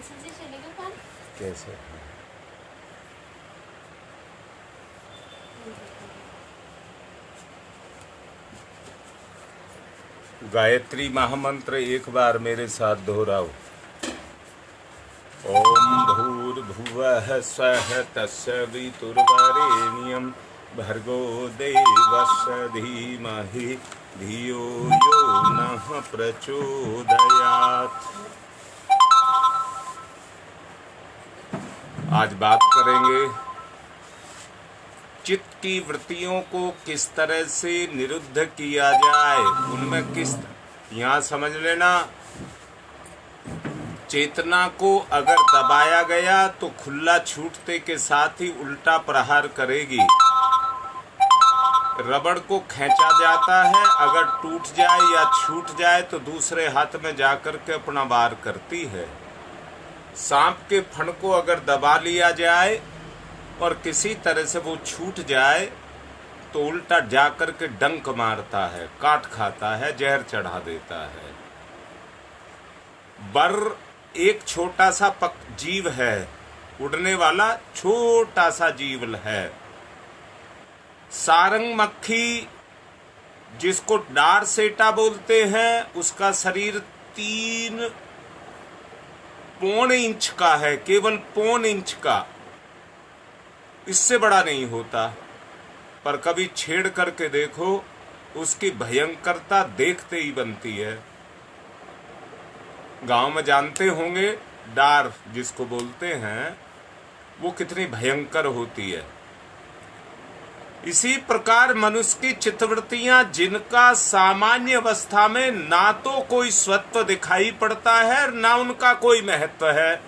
Cancel से चलेगा काम? कैसे? गायत्री महामंत्र एक बार मेरे साथ दोहराओ। ओम भूर्भुवः स्वः तत्सवितुर्वरेण्यं भर्गो देवस्य धीमहि धियो यो नः प्रचोदयात्। आज बात करेंगे चित्त की वृत्तियों को किस तरह से निरुद्ध किया जाए, उनमें किस, यहाँ समझ लेना, चेतना को अगर दबाया गया तो खुला छूटते के साथ ही उल्टा प्रहार करेगी। रबड़ को खींचा जाता है, अगर टूट जाए या छूट जाए तो दूसरे हाथ में जाकर के अपना वार करती है। सांप के फण को अगर दबा लिया जाए और किसी तरह से वो छूट जाए तो उल्टा जाकर के डंक मारता है, काट खाता है, जहर चढ़ा देता है। बर एक छोटा सा जीव है, उड़ने वाला छोटा सा जीव है। सारंग मक्खी जिसको डार सेटा बोलते हैं, उसका शरीर 3 पौने इंच का है, केवल पौने इंच का, इससे बड़ा नहीं होता। पर कभी छेड़ करके देखो, उसकी भयंकरता देखते ही बनती है। गांव में जानते होंगे डार जिसको बोलते हैं, वो कितनी भयंकर होती है। इसी प्रकार मनुष्य की चित्तवृत्तियां, जिनका सामान्य अवस्था में ना तो कोई स्वत्व दिखाई पड़ता है ना उनका कोई महत्व है,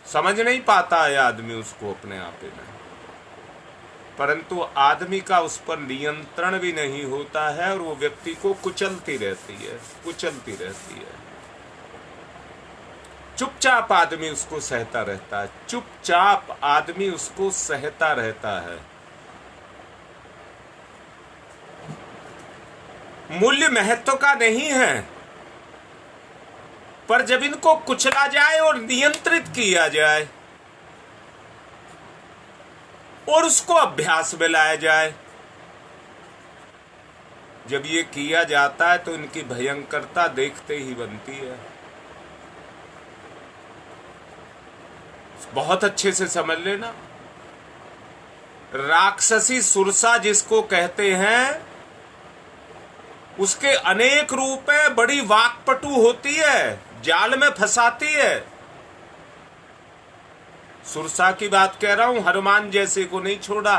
समझ नहीं पाता है आदमी उसको अपने आप में, परंतु आदमी का उस पर नियंत्रण भी नहीं होता है और वो व्यक्ति को कुचलती रहती है। चुपचाप आदमी उसको सहता रहता है, चुपचाप आदमी उसको सहता रहता है। मूल्य महत्व का नहीं है, पर जब इनको कुचला जाए और नियंत्रित किया जाए और उसको अभ्यास में लाया जाए, जब ये किया जाता है तो इनकी भयंकरता देखते ही बनती है। बहुत अच्छे से समझ लेना, राक्षसी सुरसा जिसको कहते हैं, उसके अनेक रूप है। बड़ी वाक्पटु होती है, जाल में फंसाती है। सुरसा की बात कह रहा हूं, हनुमान जैसे को नहीं छोड़ा।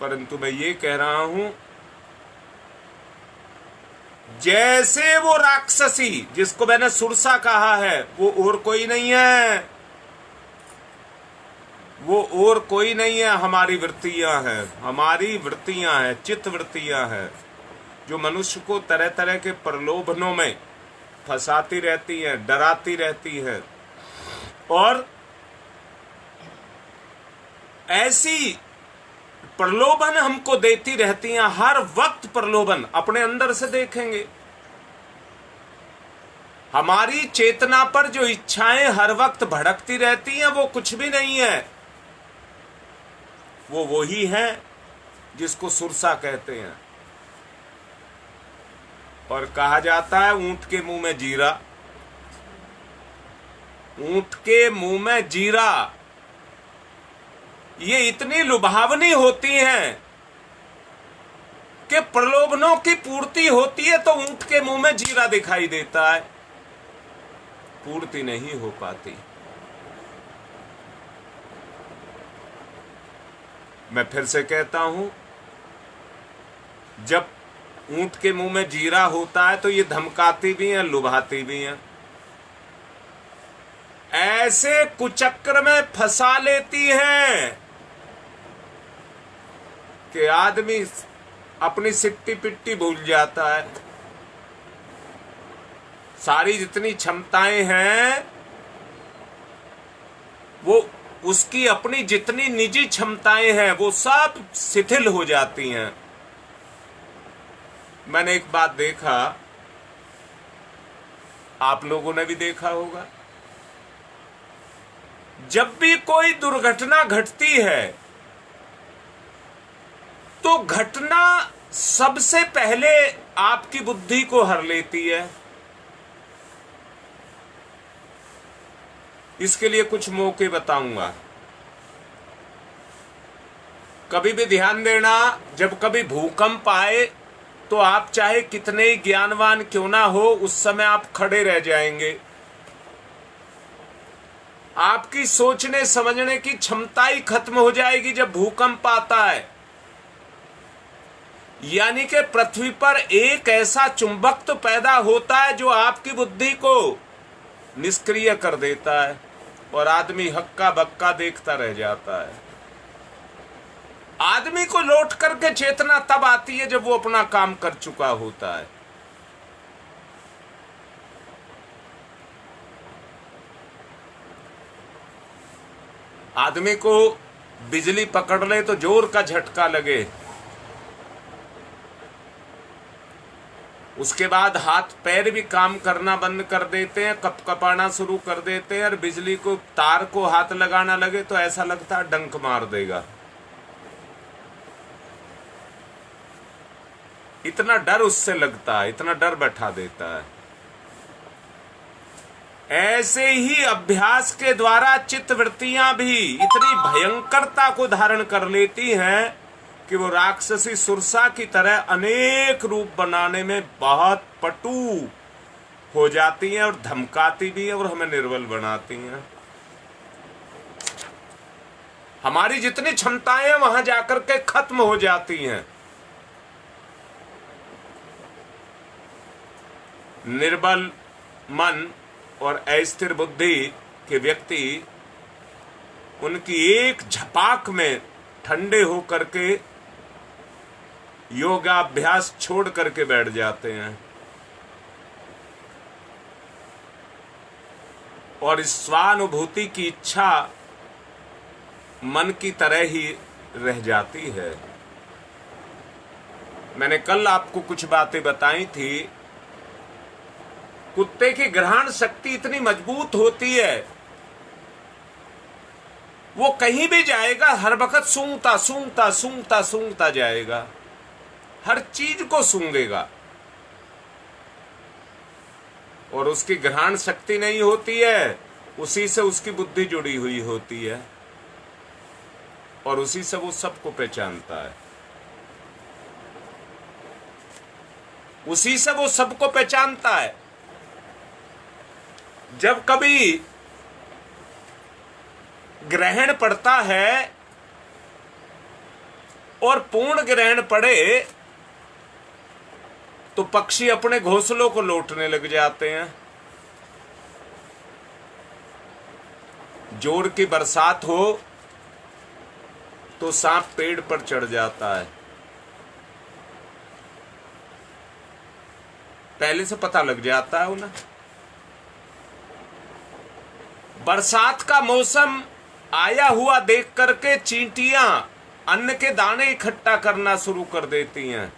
परंतु मैं ये कह रहा हूं, जैसे वो राक्षसी जिसको मैंने सुरसा कहा है, वो और कोई नहीं है, वो और कोई नहीं है, हमारी वृत्तियां हैं, हमारी वृत्तियां हैं, चित्त वृत्तियां हैं, जो मनुष्य को तरह तरह के प्रलोभनों में फंसाती रहती है, डराती रहती है और ऐसी प्रलोभन हमको देती रहती हैं। हर वक्त प्रलोभन अपने अंदर से देखेंगे, हमारी चेतना पर जो इच्छाएं हर वक्त भड़कती रहती हैं, वो कुछ भी नहीं है, वो वही है जिसको सुरसा कहते हैं। और कहा जाता है ऊंट के मुंह में जीरा, ऊंट के मुंह में जीरा, ये इतनी लुभावनी होती हैं कि प्रलोभनों की पूर्ति होती है तो ऊंट के मुंह में जीरा दिखाई देता है, पूर्ति नहीं हो पाती। मैं फिर से कहता हूं, जब ऊंट के मुंह में जीरा होता है तो ये धमकाती भी है, लुभाती भी है, ऐसे कुचक्र में फंसा लेती हैं कि आदमी अपनी सिट्टी पिट्टी भूल जाता है। सारी जितनी क्षमताएं हैं, वो उसकी अपनी जितनी निजी क्षमताएं हैं, वो सब शिथिल हो जाती हैं। मैंने एक बात देखा, आप लोगों ने भी देखा होगा, जब भी कोई दुर्घटना घटती है तो घटना सबसे पहले आपकी बुद्धि को हर लेती है। इसके लिए कुछ मौके बताऊंगा। कभी भी ध्यान देना, जब कभी भूकंप आए तो आप चाहे कितने ही ज्ञानवान क्यों ना हो, उस समय आप खड़े रह जाएंगे। आपकी सोचने समझने की क्षमता ही खत्म हो जाएगी जब भूकंप आता है। यानी कि पृथ्वी पर एक ऐसा चुंबक पैदा होता है जो आपकी बुद्धि को निष्क्रिय कर देता है और आदमी हक्का बक्का देखता रह जाता है। आदमी को लौट करके चेतना तब आती है जब वो अपना काम कर चुका होता है। आदमी को बिजली पकड़ ले तो जोर का झटका लगे, उसके बाद हाथ पैर भी काम करना बंद कर देते हैं, कपकपाना शुरू कर देते हैं, और बिजली को तार को हाथ लगाना लगे तो ऐसा लगता है डंक मार देगा। इतना डर उससे लगता है, इतना डर बैठा देता है। ऐसे ही अभ्यास के द्वारा चित्तवृत्तियां भी इतनी भयंकरता को धारण कर लेती हैं कि वो राक्षसी सुरसा की तरह अनेक रूप बनाने में बहुत पटु हो जाती हैं और धमकाती भी हैं और हमें निर्बल बनाती हैं। हमारी जितनी क्षमताएं हैं वहां जाकर के खत्म हो जाती हैं। निर्बल मन और अस्थिर बुद्धि के व्यक्ति उनकी एक झपाक में ठंडे होकर के योगाभ्यास छोड़ करके बैठ जाते हैं और इस स्वानुभूति की इच्छा मन की तरह ही रह जाती है। मैंने कल आपको कुछ बातें बताई थी। कुत्ते की ग्रहण शक्ति इतनी मजबूत होती है, वो कहीं भी जाएगा हर वक्त सूंघता सूंघता सूंघता सूंघता जाएगा, हर चीज को सूंघेगा। और उसकी ग्रहण शक्ति नहीं होती है, उसी से उसकी बुद्धि जुड़ी हुई होती है और उसी से वो सबको पहचानता है, उसी से वो सबको पहचानता है। जब कभी ग्रहण पड़ता है और पूर्ण ग्रहण पड़े तो पक्षी अपने घोंसलों को लौटने लग जाते हैं। जोर की बरसात हो तो सांप पेड़ पर चढ़ जाता है। पहले से पता लग जाता है उन्हें। बरसात का मौसम आया हुआ देख करके चींटियां अन्न के दाने इकट्ठा करना शुरू कर देती हैं।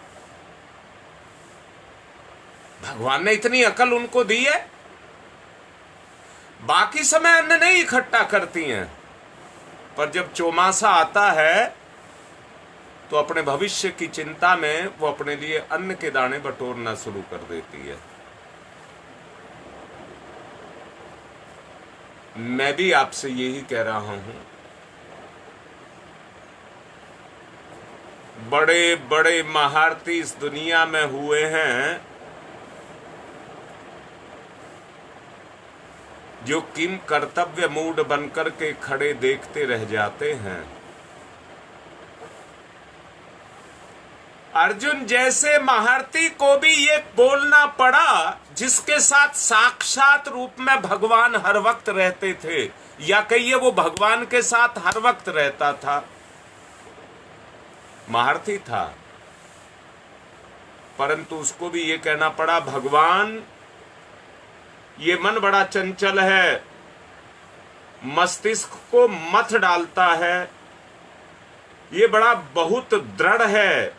भगवान ने इतनी अकल उनको दी है, बाकी समय अन्न नहीं इकट्ठा करती हैं, पर जब चौमासा आता है तो अपने भविष्य की चिंता में वो अपने लिए अन्न के दाने बटोरना शुरू कर देती है। मैं भी आपसे यही कह रहा हूं। बड़े बड़े महारथी इस दुनिया में हुए हैं जो किम कर्तव्य मूड बनकर के खड़े देखते रह जाते हैं। अर्जुन जैसे महारथी को भी ये बोलना पड़ा जिसके साथ साक्षात रूप में भगवान हर वक्त रहते थे, या कहिए वो भगवान के साथ हर वक्त रहता था, महारथी था, परंतु उसको भी ये कहना पड़ा भगवान ये मन बड़ा चंचल है, मस्तिष्क को मथ डालता है, ये बड़ा बहुत दृढ़ है,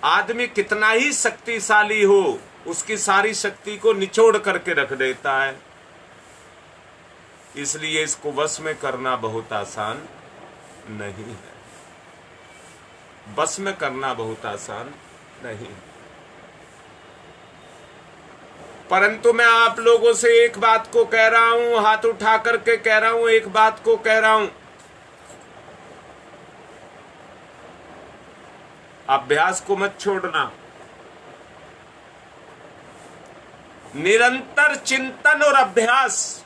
आदमी कितना ही शक्तिशाली हो, उसकी सारी शक्ति को निचोड़ करके रख देता है। इसलिए इसको वश में करना बहुत आसान नहीं है, बस में करना बहुत आसान नहीं। परंतु मैं आप लोगों से एक बात को कह रहा हूं, हाथ उठा करके कह रहा हूं, एक बात को कह रहा हूं, अभ्यास को मत छोड़ना। निरंतर चिंतन और अभ्यास,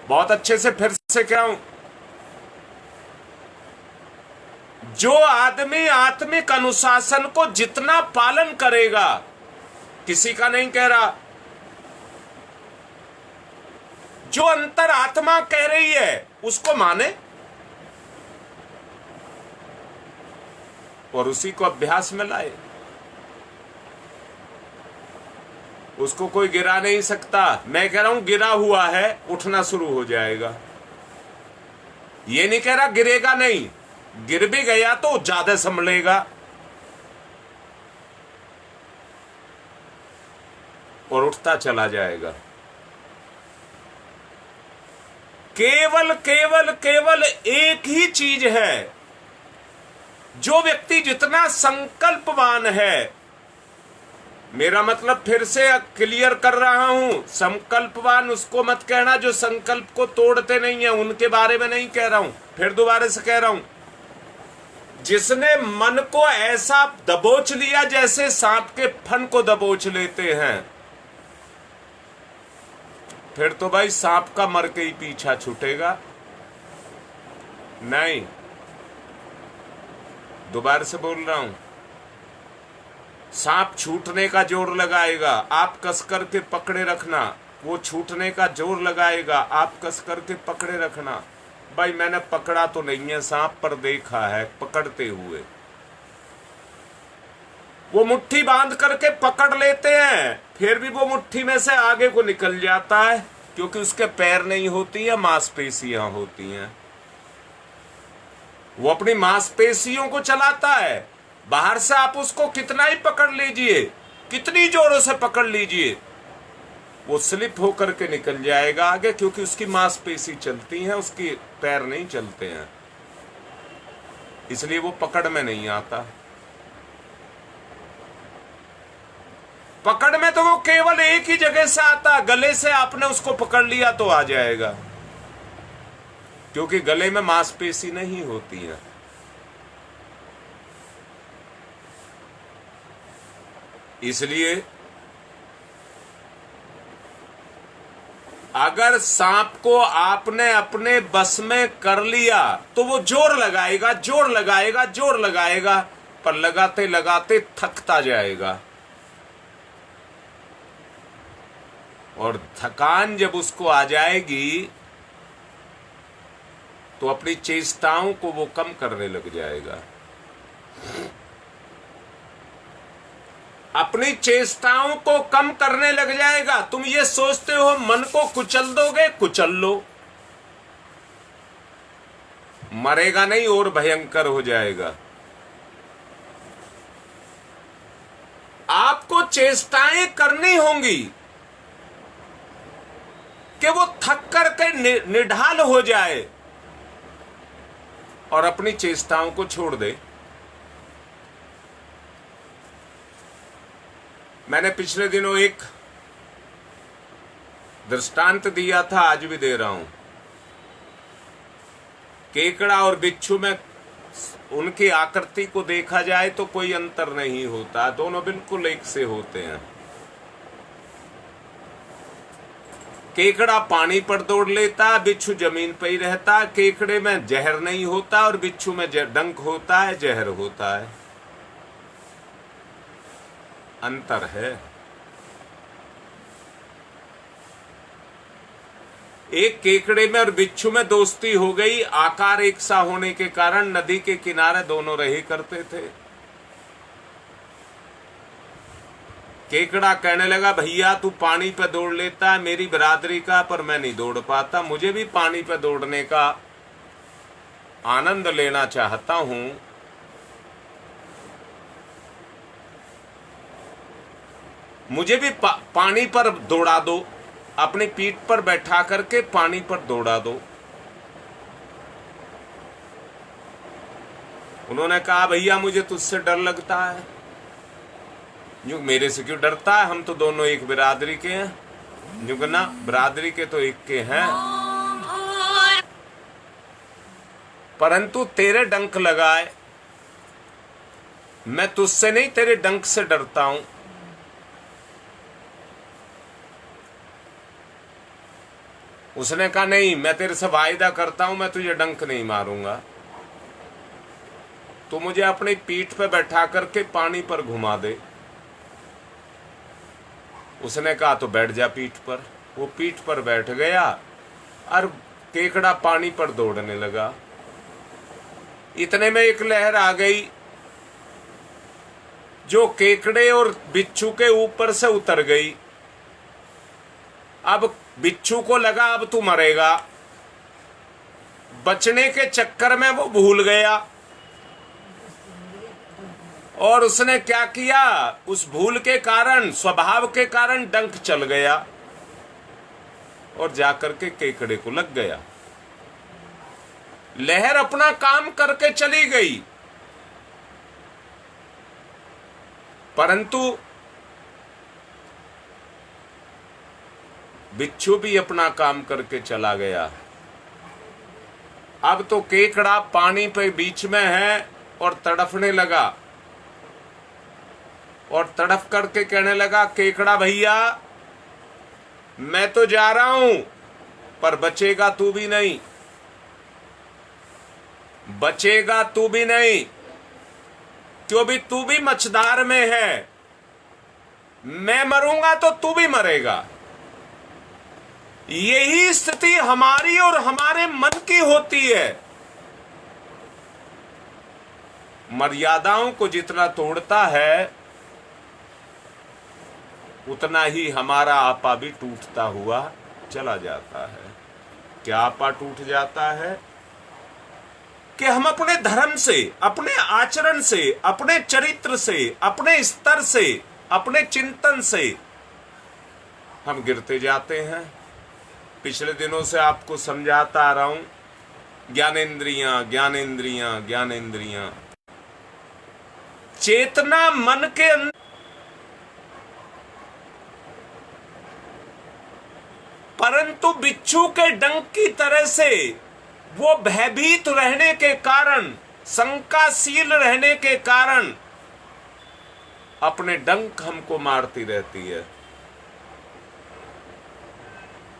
बहुत अच्छे से फिर से कह रहा हूं, जो आदमी आत्मिक अनुशासन को जितना पालन करेगा, किसी का नहीं कह रहा, जो अंतर आत्मा कह रही है उसको माने और उसी को अभ्यास में लाए। उसको कोई गिरा नहीं सकता। मैं कह रहा हूं गिरा हुआ है, उठना शुरू हो जाएगा। ये नहीं कह रहा गिरेगा नहीं, गिर भी गया तो ज्यादा संभलेगा और उठता चला जाएगा। केवल केवल केवल एक ही चीज है, जो व्यक्ति जितना संकल्पवान है, मेरा मतलब फिर से क्लियर कर रहा हूं, संकल्पवान उसको मत कहना जो संकल्प को तोड़ते नहीं है, उनके बारे में नहीं कह रहा हूं। फिर दोबारा से कह रहा हूं, जिसने मन को ऐसा दबोच लिया जैसे सांप के फन को दबोच लेते हैं, फिर तो भाई सांप का मर के ही पीछा छूटेगा नहीं। दोबारा से बोल रहा हूं, सांप छूटने का जोर लगाएगा, आप कस करके पकड़े रखना। वो छूटने का जोर लगाएगा, आप कस करके पकड़े रखना। भाई मैंने पकड़ा तो नहीं है सांप, पर देखा है पकड़ते हुए। वो मुट्ठी बांध करके पकड़ लेते हैं, फिर भी वो मुट्ठी में से आगे को निकल जाता है, क्योंकि उसके पैर नहीं होती है, मांसपेशियां होती हैं। वो अपनी मांसपेशियों को चलाता है। बाहर से आप उसको कितना ही पकड़ लीजिए, कितनी जोरों से पकड़ लीजिए, वो स्लिप होकर के निकल जाएगा आगे, क्योंकि उसकी मांसपेशी चलती है, उसके पैर नहीं चलते हैं, इसलिए वो पकड़ में नहीं आता। पकड़ में तो वो केवल एक ही जगह से आता, गले से आपने उसको पकड़ लिया तो आ जाएगा, क्योंकि गले में मांसपेशी नहीं होती है। इसलिए अगर सांप को आपने अपने बस में कर लिया तो वो जोर लगाएगा, जोर लगाएगा, जोर लगाएगा, पर लगाते लगाते थकता जाएगा। और थकान जब उसको आ जाएगी तो अपनी चेष्टाओं को वो कम करने लग जाएगा। अपनी चेष्टाओं को कम करने लग जाएगा। तुम ये सोचते हो मन को कुचल दोगे, कुचल लो, मरेगा नहीं और भयंकर हो जाएगा। आपको चेष्टाएं करनी होंगी कि वो थक करके निढाल हो जाए और अपनी चेष्टाओं को छोड़ दे। मैंने पिछले दिनों एक दृष्टांत दिया था, आज भी दे रहा हूं। केकड़ा और बिच्छू में उनकी आकृति को देखा जाए तो कोई अंतर नहीं होता, दोनों बिल्कुल एक से होते हैं। केकड़ा पानी पर दौड़ लेता, बिच्छू जमीन पर ही रहता। केकड़े में जहर नहीं होता और बिच्छू में डंक होता है, जहर होता है। अंतर है। एक केकड़े में और बिच्छू में दोस्ती हो गई, आकार एक सा होने के कारण नदी के किनारे दोनों रहे करते थे। केकड़ा कहने लगा, भैया तू पानी पे दौड़ लेता है मेरी बिरादरी का, पर मैं नहीं दौड़ पाता, मुझे भी पानी पे दौड़ने का आनंद लेना चाहता हूं, मुझे भी पानी पर दौड़ा दो, अपनी पीठ पर बैठा करके पानी पर दौड़ा दो। उन्होंने कहा भैया मुझे तुझसे डर लगता है। यूं मेरे से क्यों डरता है, हम तो दोनों एक बिरादरी के हैं। यूं ना बिरादरी के तो एक के हैं, परंतु तेरे डंक लगाए, मैं तुझसे नहीं तेरे डंक से डरता हूं। उसने कहा नहीं, मैं तेरे से वायदा करता हूं, मैं तुझे डंक नहीं मारूंगा। तो मुझे अपनी पीठ पे बैठा करके पानी पर घुमा दे। उसने कहा तो बैठ जा पीठ पर। वो पीठ पर बैठ गया और केकड़ा पानी पर दौड़ने लगा। इतने में एक लहर आ गई जो केकड़े और बिच्छू के ऊपर से उतर गई। अब बिच्छू को लगा अब तू मरेगा, बचने के चक्कर में वो भूल गया और उसने क्या किया, उस भूल के कारण, स्वभाव के कारण डंक चल गया और जाकर के केकड़े को लग गया। लहर अपना काम करके चली गई, परंतु बिच्छू भी अपना काम करके चला गया। अब तो केकड़ा पानी पे बीच में है और तड़फने लगा और तड़फ करके कहने लगा, केकड़ा भैया मैं तो जा रहा हूं, पर बचेगा तू भी नहीं, बचेगा तू भी नहीं, क्यों भी तू भी मझधार में है। मैं मरूंगा तो तू भी मरेगा। यही स्थिति हमारी और हमारे मन की होती है। मर्यादाओं को जितना तोड़ता है उतना ही हमारा आपा भी टूटता हुआ चला जाता है। क्या आपा टूट जाता है कि हम अपने धर्म से, अपने आचरण से, अपने चरित्र से, अपने स्तर से, अपने चिंतन से हम गिरते जाते हैं। पिछले दिनों से आपको समझाता आ रहा हूं, ज्ञानेंद्रियां ज्ञानेंद्रियां ज्ञानेंद्रियां, चेतना मन के अंदर, परंतु बिच्छू के डंक की तरह से वो भयभीत रहने के कारण, शंकाशील रहने के कारण अपने डंक हमको मारती रहती है,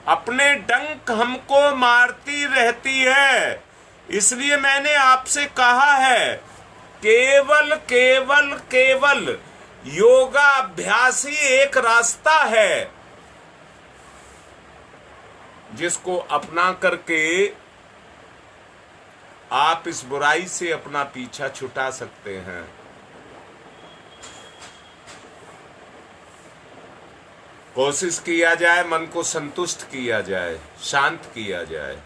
अपने डंक हमको मारती रहती है। इसलिए मैंने आपसे कहा है, केवल केवल केवल योगाभ्यास ही एक रास्ता है जिसको अपना करके आप इस बुराई से अपना पीछा छुटा सकते हैं। कोशिश किया जाए, मन को संतुष्ट किया जाए, शांत किया जाए।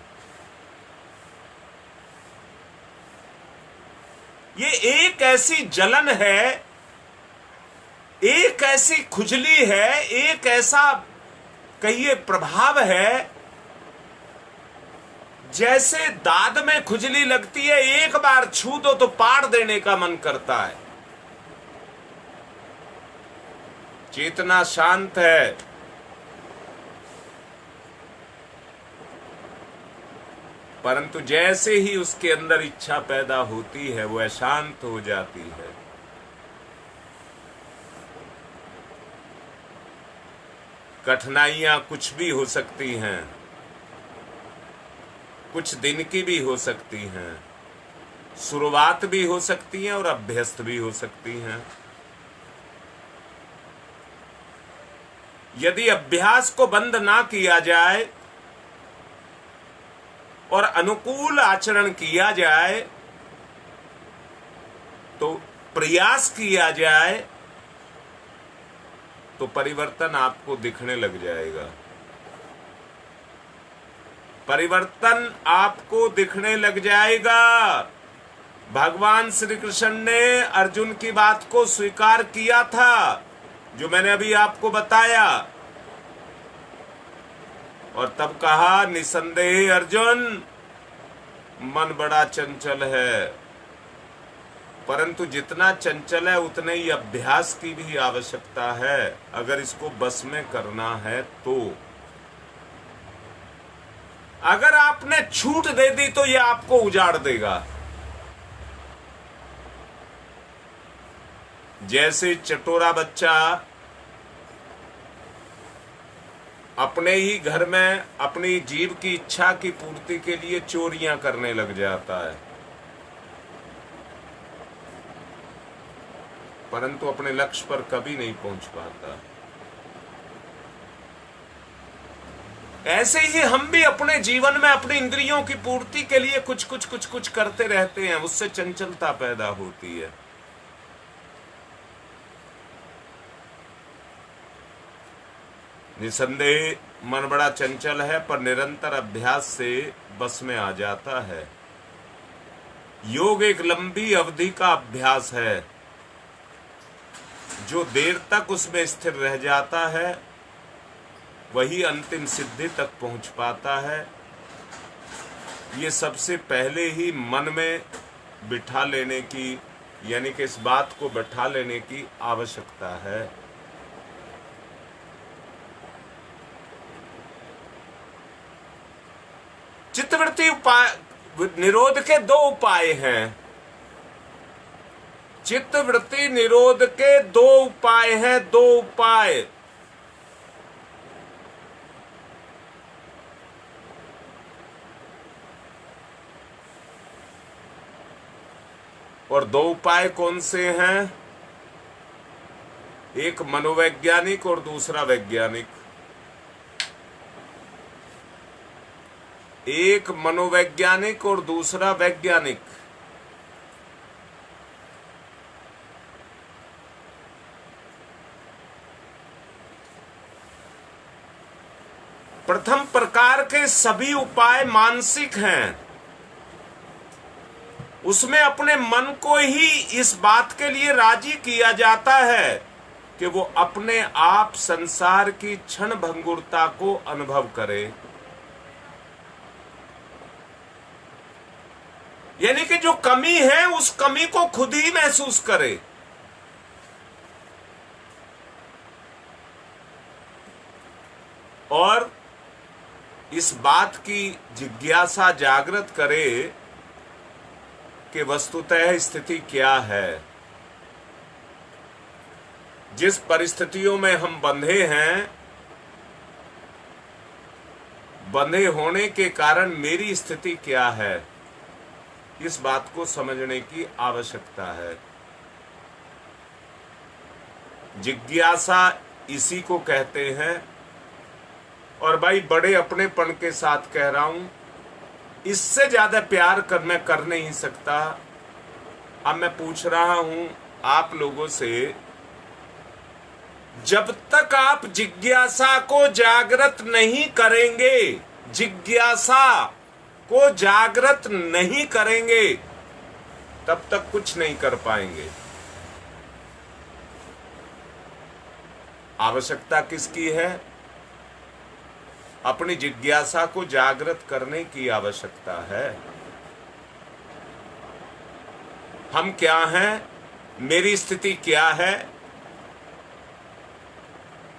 ये एक ऐसी जलन है, एक ऐसी खुजली है, एक ऐसा कहिए प्रभाव है, जैसे दाद में खुजली लगती है, एक बार छू दो तो पाड़ देने का मन करता है। चेतना शांत है, परंतु जैसे ही उसके अंदर इच्छा पैदा होती है वो अशांत हो जाती है। कठिनाइयां कुछ भी हो सकती हैं, कुछ दिन की भी हो सकती हैं, शुरुआत भी हो सकती हैं और अभ्यस्त भी हो सकती हैं। यदि अभ्यास को बंद ना किया जाए और अनुकूल आचरण किया जाए, तो प्रयास किया जाए, तो परिवर्तन आपको दिखने लग जाएगा। परिवर्तन आपको दिखने लग जाएगा। भगवान श्री कृष्ण ने अर्जुन की बात को स्वीकार किया था। जो मैंने अभी आपको बताया। और तब कहा, निसंदेह अर्जुन, मन बड़ा चंचल है, परंतु जितना चंचल है उतने ही अभ्यास की भी आवश्यकता है अगर इसको बस में करना है तो। अगर आपने छूट दे दी तो यह आपको उजाड़ देगा। जैसे चटोरा बच्चा अपने ही घर में अपनी जीव की इच्छा की पूर्ति के लिए चोरियां करने लग जाता है, परंतु अपने लक्ष्य पर कभी नहीं पहुंच पाता। ऐसे ही हम भी अपने जीवन में अपनी इंद्रियों की पूर्ति के लिए कुछ करते रहते हैं, उससे चंचलता पैदा होती है। निसंदेह मन बड़ा चंचल है, पर निरंतर अभ्यास से बस में आ जाता है। योग एक लंबी अवधि का अभ्यास है, जो देर तक उसमें स्थिर रह जाता है वही अंतिम सिद्धि तक पहुंच पाता है। ये सबसे पहले ही मन में बिठा लेने की, यानी कि इस बात को बिठा लेने की आवश्यकता है। चित्तवृत्ति उपाय निरोध के दो उपाय हैं। चित्तवृत्ति निरोध के दो उपाय हैं, दो उपाय। और दो उपाय कौन से हैं? एक मनोवैज्ञानिक और दूसरा वैज्ञानिक। एक मनोवैज्ञानिक और दूसरा वैज्ञानिक। प्रथम प्रकार के सभी उपाय मानसिक हैं। उसमें अपने मन को ही इस बात के लिए राजी किया जाता है कि वो अपने आप संसार की क्षण भंगुरता को अनुभव करे, यानी कि जो कमी है उस कमी को खुद ही महसूस करे। और इस बात की जिज्ञासा जागृत करे कि वस्तुतः स्थिति क्या है। जिस परिस्थितियों में हम बंधे हैं, बंधे होने के कारण मेरी स्थिति क्या है, इस बात को समझने की आवश्यकता है। जिज्ञासा इसी को कहते हैं। और भाई बड़े अपनेपन के साथ कह रहा हूं, इससे ज्यादा प्यार मैं कर नहीं सकता। अब मैं पूछ रहा हूं आप लोगों से, जब तक आप जिज्ञासा को जागृत नहीं करेंगे, जिज्ञासा को जागृत नहीं करेंगे, तब तक कुछ नहीं कर पाएंगे। आवश्यकता किसकी है? अपनी जिज्ञासा को जागृत करने की आवश्यकता है। हम क्या हैं? मेरी स्थिति क्या है?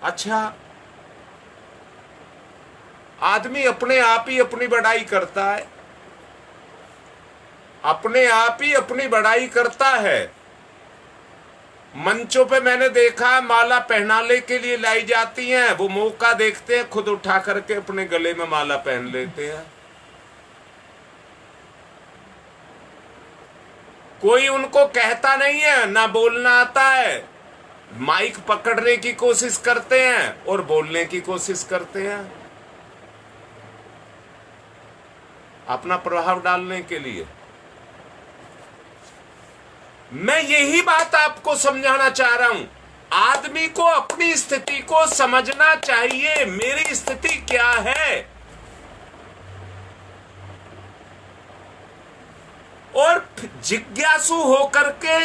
अच्छा, आदमी अपने आप ही अपनी बड़ाई करता है, अपने आप ही अपनी बड़ाई करता है। मंचों पे मैंने देखा माला पहनाने के लिए लाई जाती हैं, वो मौका देखते हैं खुद उठा करके अपने गले में माला पहन लेते हैं। कोई उनको कहता नहीं है, ना बोलना आता है, माइक पकड़ने की कोशिश करते हैं और बोलने की कोशिश करते हैं अपना प्रभाव डालने के लिए। मैं यही बात आपको समझाना चाह रहा हूं। आदमी को अपनी स्थिति को समझना चाहिए, मेरी स्थिति क्या है, और जिज्ञासु होकर के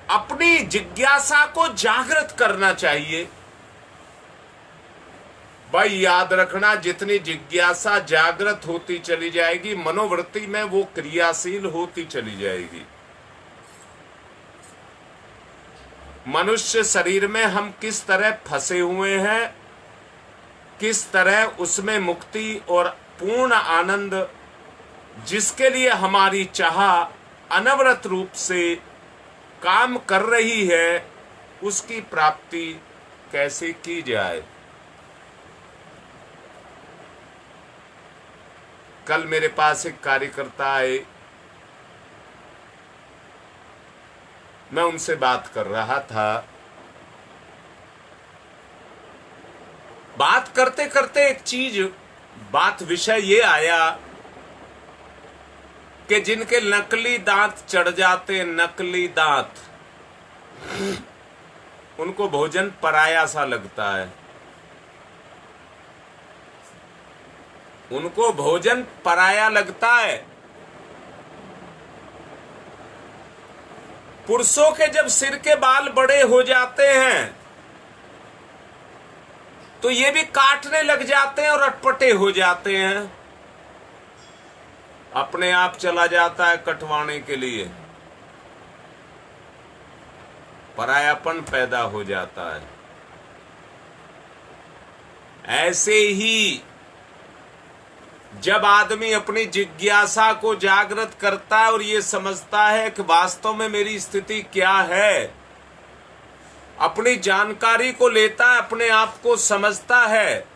अपनी जिज्ञासा को जागृत करना चाहिए। भाई याद रखना, जितनी जिज्ञासा जागृत होती चली जाएगी, मनोवृत्ति में वो क्रियाशील होती चली जाएगी। मनुष्य शरीर में हम किस तरह फंसे हुए हैं, किस तरह उसमें मुक्ति और पूर्ण आनंद, जिसके लिए हमारी चाह अनवरत रूप से काम कर रही है, उसकी प्राप्ति कैसे की जाए। कल मेरे पास एक कार्यकर्ता आए, मैं उनसे बात कर रहा था। बात करते करते एक चीज, बात विषय ये आया कि जिनके नकली दांत चढ़ जाते, नकली दांत, उनको भोजन पराया सा लगता है। उनको भोजन पराया लगता है। पुरुषों के जब सिर के बाल बड़े हो जाते हैं तो ये भी काटने लग जाते हैं और अटपटे हो जाते हैं। अपने आप चला जाता है कटवाने के लिए, परायापन पैदा हो जाता है। ऐसे ही जब आदमी अपनी जिज्ञासा को जागृत करता है और ये समझता है कि वास्तव में मेरी स्थिति क्या है, अपनी जानकारी को लेता है, अपने आप को समझता है,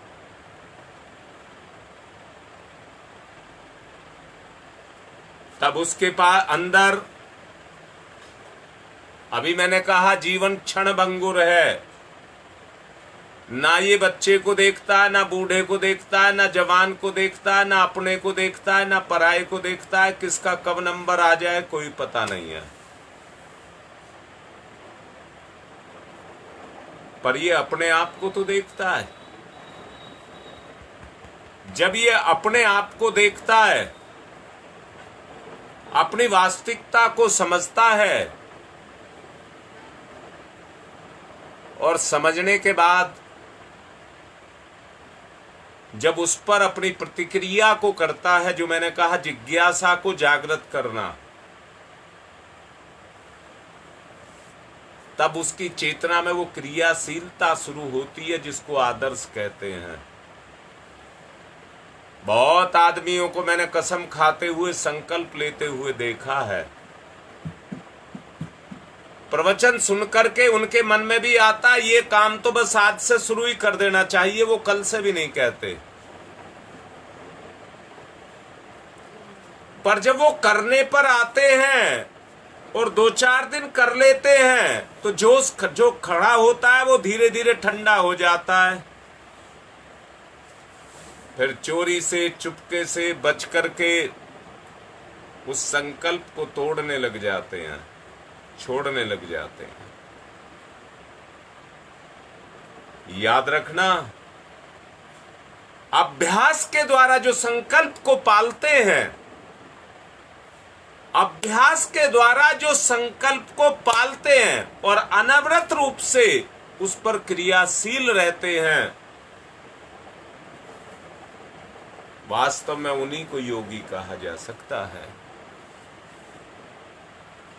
तब उसके पास अंदर, अभी मैंने कहा जीवन क्षणभंगुर है। ना ये बच्चे को देखता है, ना बूढ़े को देखता है, ना जवान को देखता है, ना अपने को देखता है, ना पराये को देखता है। किसका कब नंबर आ जाए कोई पता नहीं है। पर ये अपने आप को तो देखता है। जब ये अपने आप को देखता है, अपनी वास्तविकता को समझता है, और समझने के बाद जब उस पर अपनी प्रतिक्रिया को करता है, जो मैंने कहा जिज्ञासा को जागृत करना, तब उसकी चेतना में वो क्रियाशीलता शुरू होती है, जिसको आदर्श कहते हैं। बहुत आदमियों को मैंने कसम खाते हुए, संकल्प लेते हुए देखा है। प्रवचन सुनकर के उनके मन में भी आता है ये काम तो बस आज से शुरू ही कर देना चाहिए, वो कल से भी नहीं कहते। पर जब वो करने पर आते हैं और 2-4 दिन कर लेते हैं तो जो खड़ा होता है वो धीरे धीरे ठंडा हो जाता है। फिर चोरी से, चुपके से बच करके उस संकल्प को तोड़ने लग जाते हैं, छोड़ने लग जाते हैं। याद रखना, अभ्यास के द्वारा जो संकल्प को पालते हैं, अभ्यास के द्वारा जो संकल्प को पालते हैं और अनवरत रूप से उस पर क्रियाशील रहते हैं, वास्तव में उन्हीं को योगी कहा जा सकता है।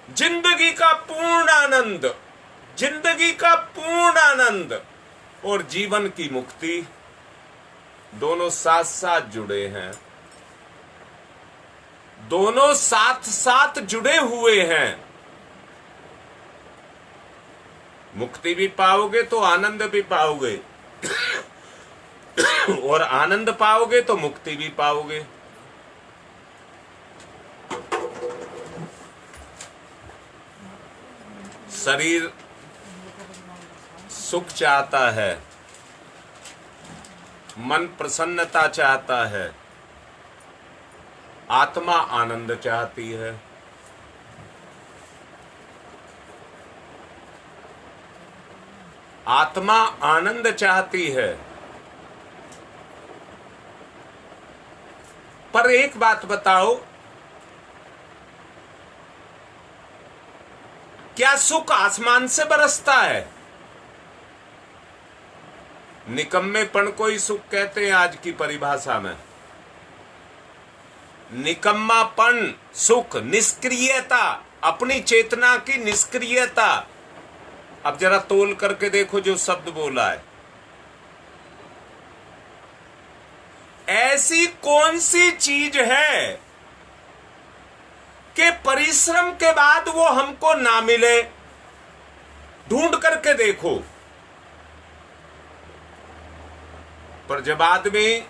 जिंदगी का पूर्ण आनंद, जिंदगी का पूर्ण आनंद और जीवन की मुक्ति दोनों साथ साथ जुड़े हैं, दोनों साथ साथ जुड़े हुए हैं। मुक्ति भी पाओगे तो आनंद भी पाओगे और आनंद पाओगे तो मुक्ति भी पाओगे। शरीर सुख चाहता है, मन प्रसन्नता चाहता है, आत्मा आनंद चाहती है। आत्मा आनंद चाहती है। पर एक बात बताओ, क्या सुख आसमान से बरसता है? निकम्मेपन को ही सुख कहते हैं आज की परिभाषा में। निकम्मापन सुख, निष्क्रियता, अपनी चेतना की निष्क्रियता। अब जरा तोल करके देखो जो शब्द बोला है। ऐसी कौन सी चीज है कि परिश्रम के बाद वो हमको ना मिले? ढूंढ करके देखो। पर जब आदमी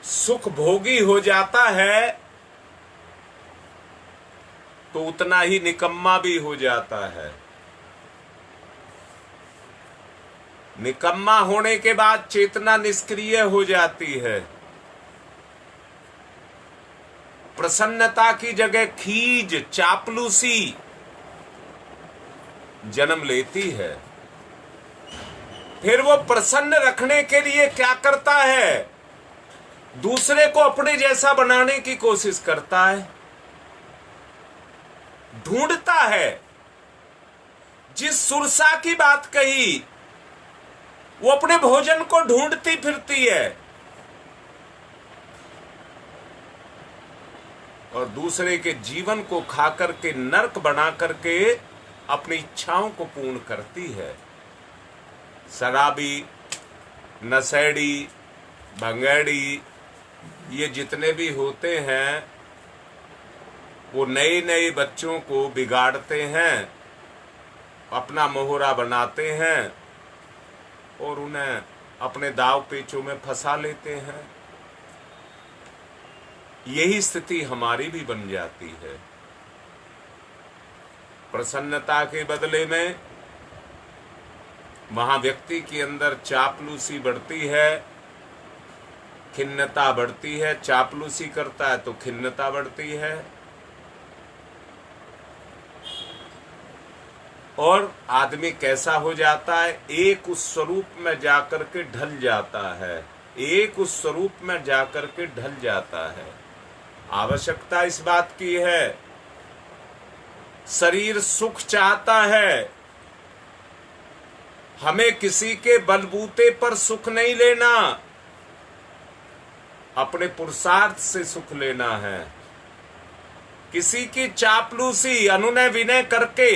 सुख भोगी हो जाता है तो उतना ही निकम्मा भी हो जाता है। निकम्मा होने के बाद चेतना निष्क्रिय हो जाती है। प्रसन्नता की जगह खीज, चापलूसी जन्म लेती है। फिर वो प्रसन्न रखने के लिए क्या करता है? दूसरे को अपने जैसा बनाने की कोशिश करता है, ढूंढता है। जिस सुरसा की बात कही, वो अपने भोजन को ढूंढती फिरती है और दूसरे के जीवन को खा करके नरक बना करके अपनी इच्छाओं को पूर्ण करती है। शराबी, नशेड़ी, भंगेड़ी, ये जितने भी होते हैं वो नए नए बच्चों को बिगाड़ते हैं, अपना मोहरा बनाते हैं और उन्हें अपने दाव पेचों में फंसा लेते हैं। यही स्थिति हमारी भी बन जाती है। प्रसन्नता के बदले में वहां व्यक्ति के अंदर चापलूसी बढ़ती है, खिन्नता बढ़ती है। चापलूसी करता है तो खिन्नता बढ़ती है और आदमी कैसा हो जाता है? एक उस स्वरूप में जाकर के ढल जाता है, एक उस स्वरूप में जाकर के ढल जाता है। आवश्यकता इस बात की है, शरीर सुख चाहता है, हमें किसी के बलबूते पर सुख नहीं लेना, अपने पुरुषार्थ से सुख लेना है। किसी की चापलूसी, अनुनय विनय करके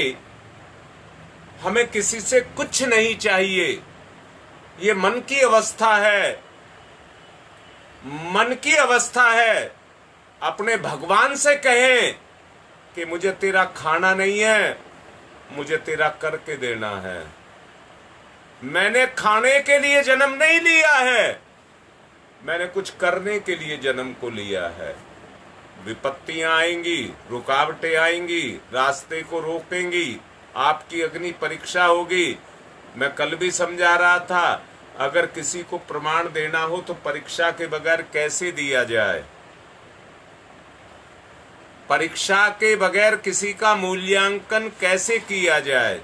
हमें किसी से कुछ नहीं चाहिए। ये मन की अवस्था है, मन की अवस्था है। अपने भगवान से कहें कि मुझे तेरा खाना नहीं है, मुझे तेरा करके देना है। मैंने खाने के लिए जन्म नहीं लिया है, मैंने कुछ करने के लिए जन्म को लिया है। विपत्तियां आएंगी, रुकावटें आएंगी, रास्ते को रोकेंगी, आपकी अग्नि परीक्षा होगी। मैं कल भी समझा रहा था, अगर किसी को प्रमाण देना हो तो परीक्षा के बगैर कैसे दिया जाए? परीक्षा के बगैर किसी का मूल्यांकन कैसे किया जाए?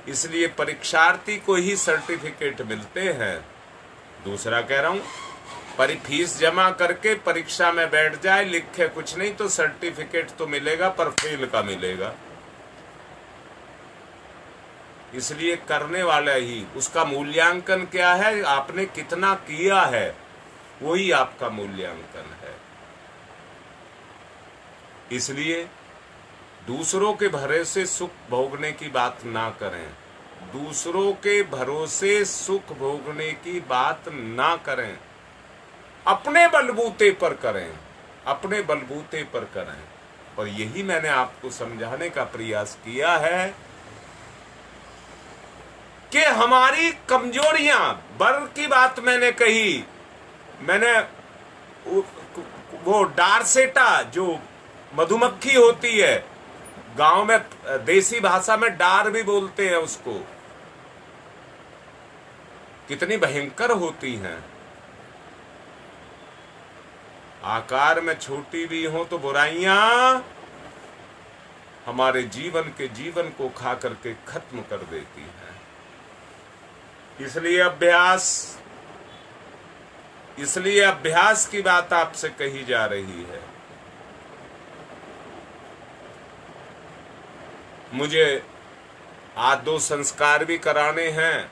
इसलिए परीक्षार्थी को ही सर्टिफिकेट मिलते हैं। दूसरा कह रहा हूं, फीस जमा करके परीक्षा में बैठ जाए, लिखे कुछ नहीं तो सर्टिफिकेट तो मिलेगा पर फेल का मिलेगा। इसलिए करने वाला ही, उसका मूल्यांकन क्या है, आपने कितना किया है, वही आपका मूल्यांकन है। इसलिए दूसरों के भरोसे सुख भोगने की बात ना करें, दूसरों के भरोसे सुख भोगने की बात ना करें, अपने बलबूते पर करें, अपने बलबूते पर करें। और यही मैंने आपको समझाने का प्रयास किया है कि हमारी कमजोरियां, बल की बात मैंने कही, मैंने वो डारसेटा जो मधुमक्खी होती है, गांव में देसी भाषा में डार भी बोलते हैं उसको, कितनी भयंकर होती हैं। आकार में छोटी भी हो तो बुराइयां हमारे जीवन को खा करके खत्म कर देती हैं। इसलिए अभ्यास की बात आपसे कही जा रही है। मुझे आज 2 संस्कार भी कराने हैं।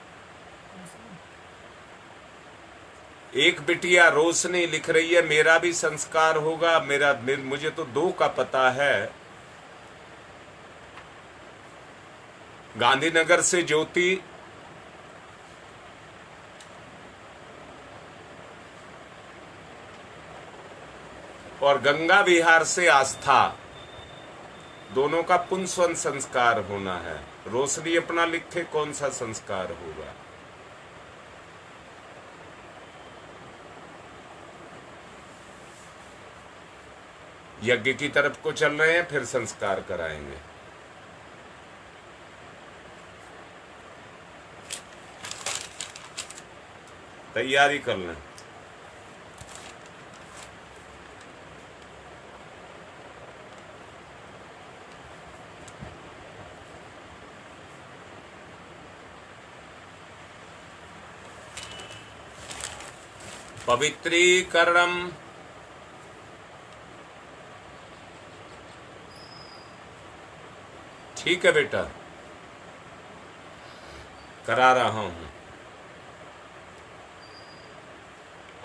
एक बिटिया रोशनी लिख रही है मेरा भी संस्कार होगा। मुझे तो 2 का पता है। गांधीनगर से ज्योति, और गंगा विहार से आस्था, दोनों का पुंसवन संस्कार होना है। रोशनी अपना लिखे कौन सा संस्कार होगा। यज्ञ की तरफ को चल रहे हैं, फिर संस्कार कराएंगे। तैयारी कर लें। पवित्रीकरणम, ठीक है बेटा, करा रहा हूं।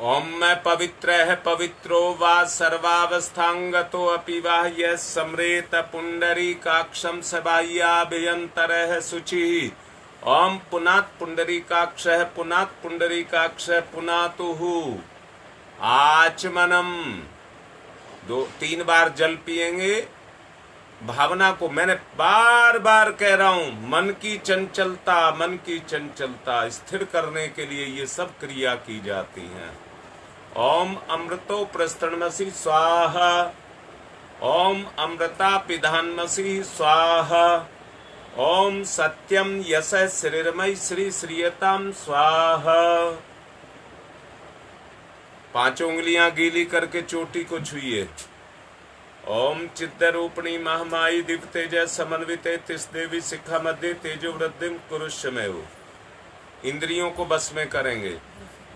ओम मैं पवित्र है पवित्रो वा सर्वावस्थांगतो अपि वाह यह सम्रेत पुंडरीकाक्षम सबाह्याभ्यंतरः शुचिः। ओम पुनात् पुंडरीकाक्षः पुनात् पुंडरीकाक्षः पुनातुः आचमनम। 2-3 बार जल पिएंगे। भावना को मैंने बार बार कह रहा हूं, मन की चंचलता स्थिर करने के लिए ये सब क्रिया की जाती हैं। ओम अमृतो प्रस्तरणमसि स्वाहा। ओम अमृता पिधानमसि स्वाहा। ओम सत्यम यश श्रीरमय श्री श्रीयताम स्वाहा। 5 उंगलियां गीली करके चोटी को छुइए। ओम चिद्रूपिणी महामाई दिव्य तेज समन्विते तिस देवी शिखा मध्य तेजो वृद्धिम कुरुष्यमेव। इंद्रियों को बस में करेंगे।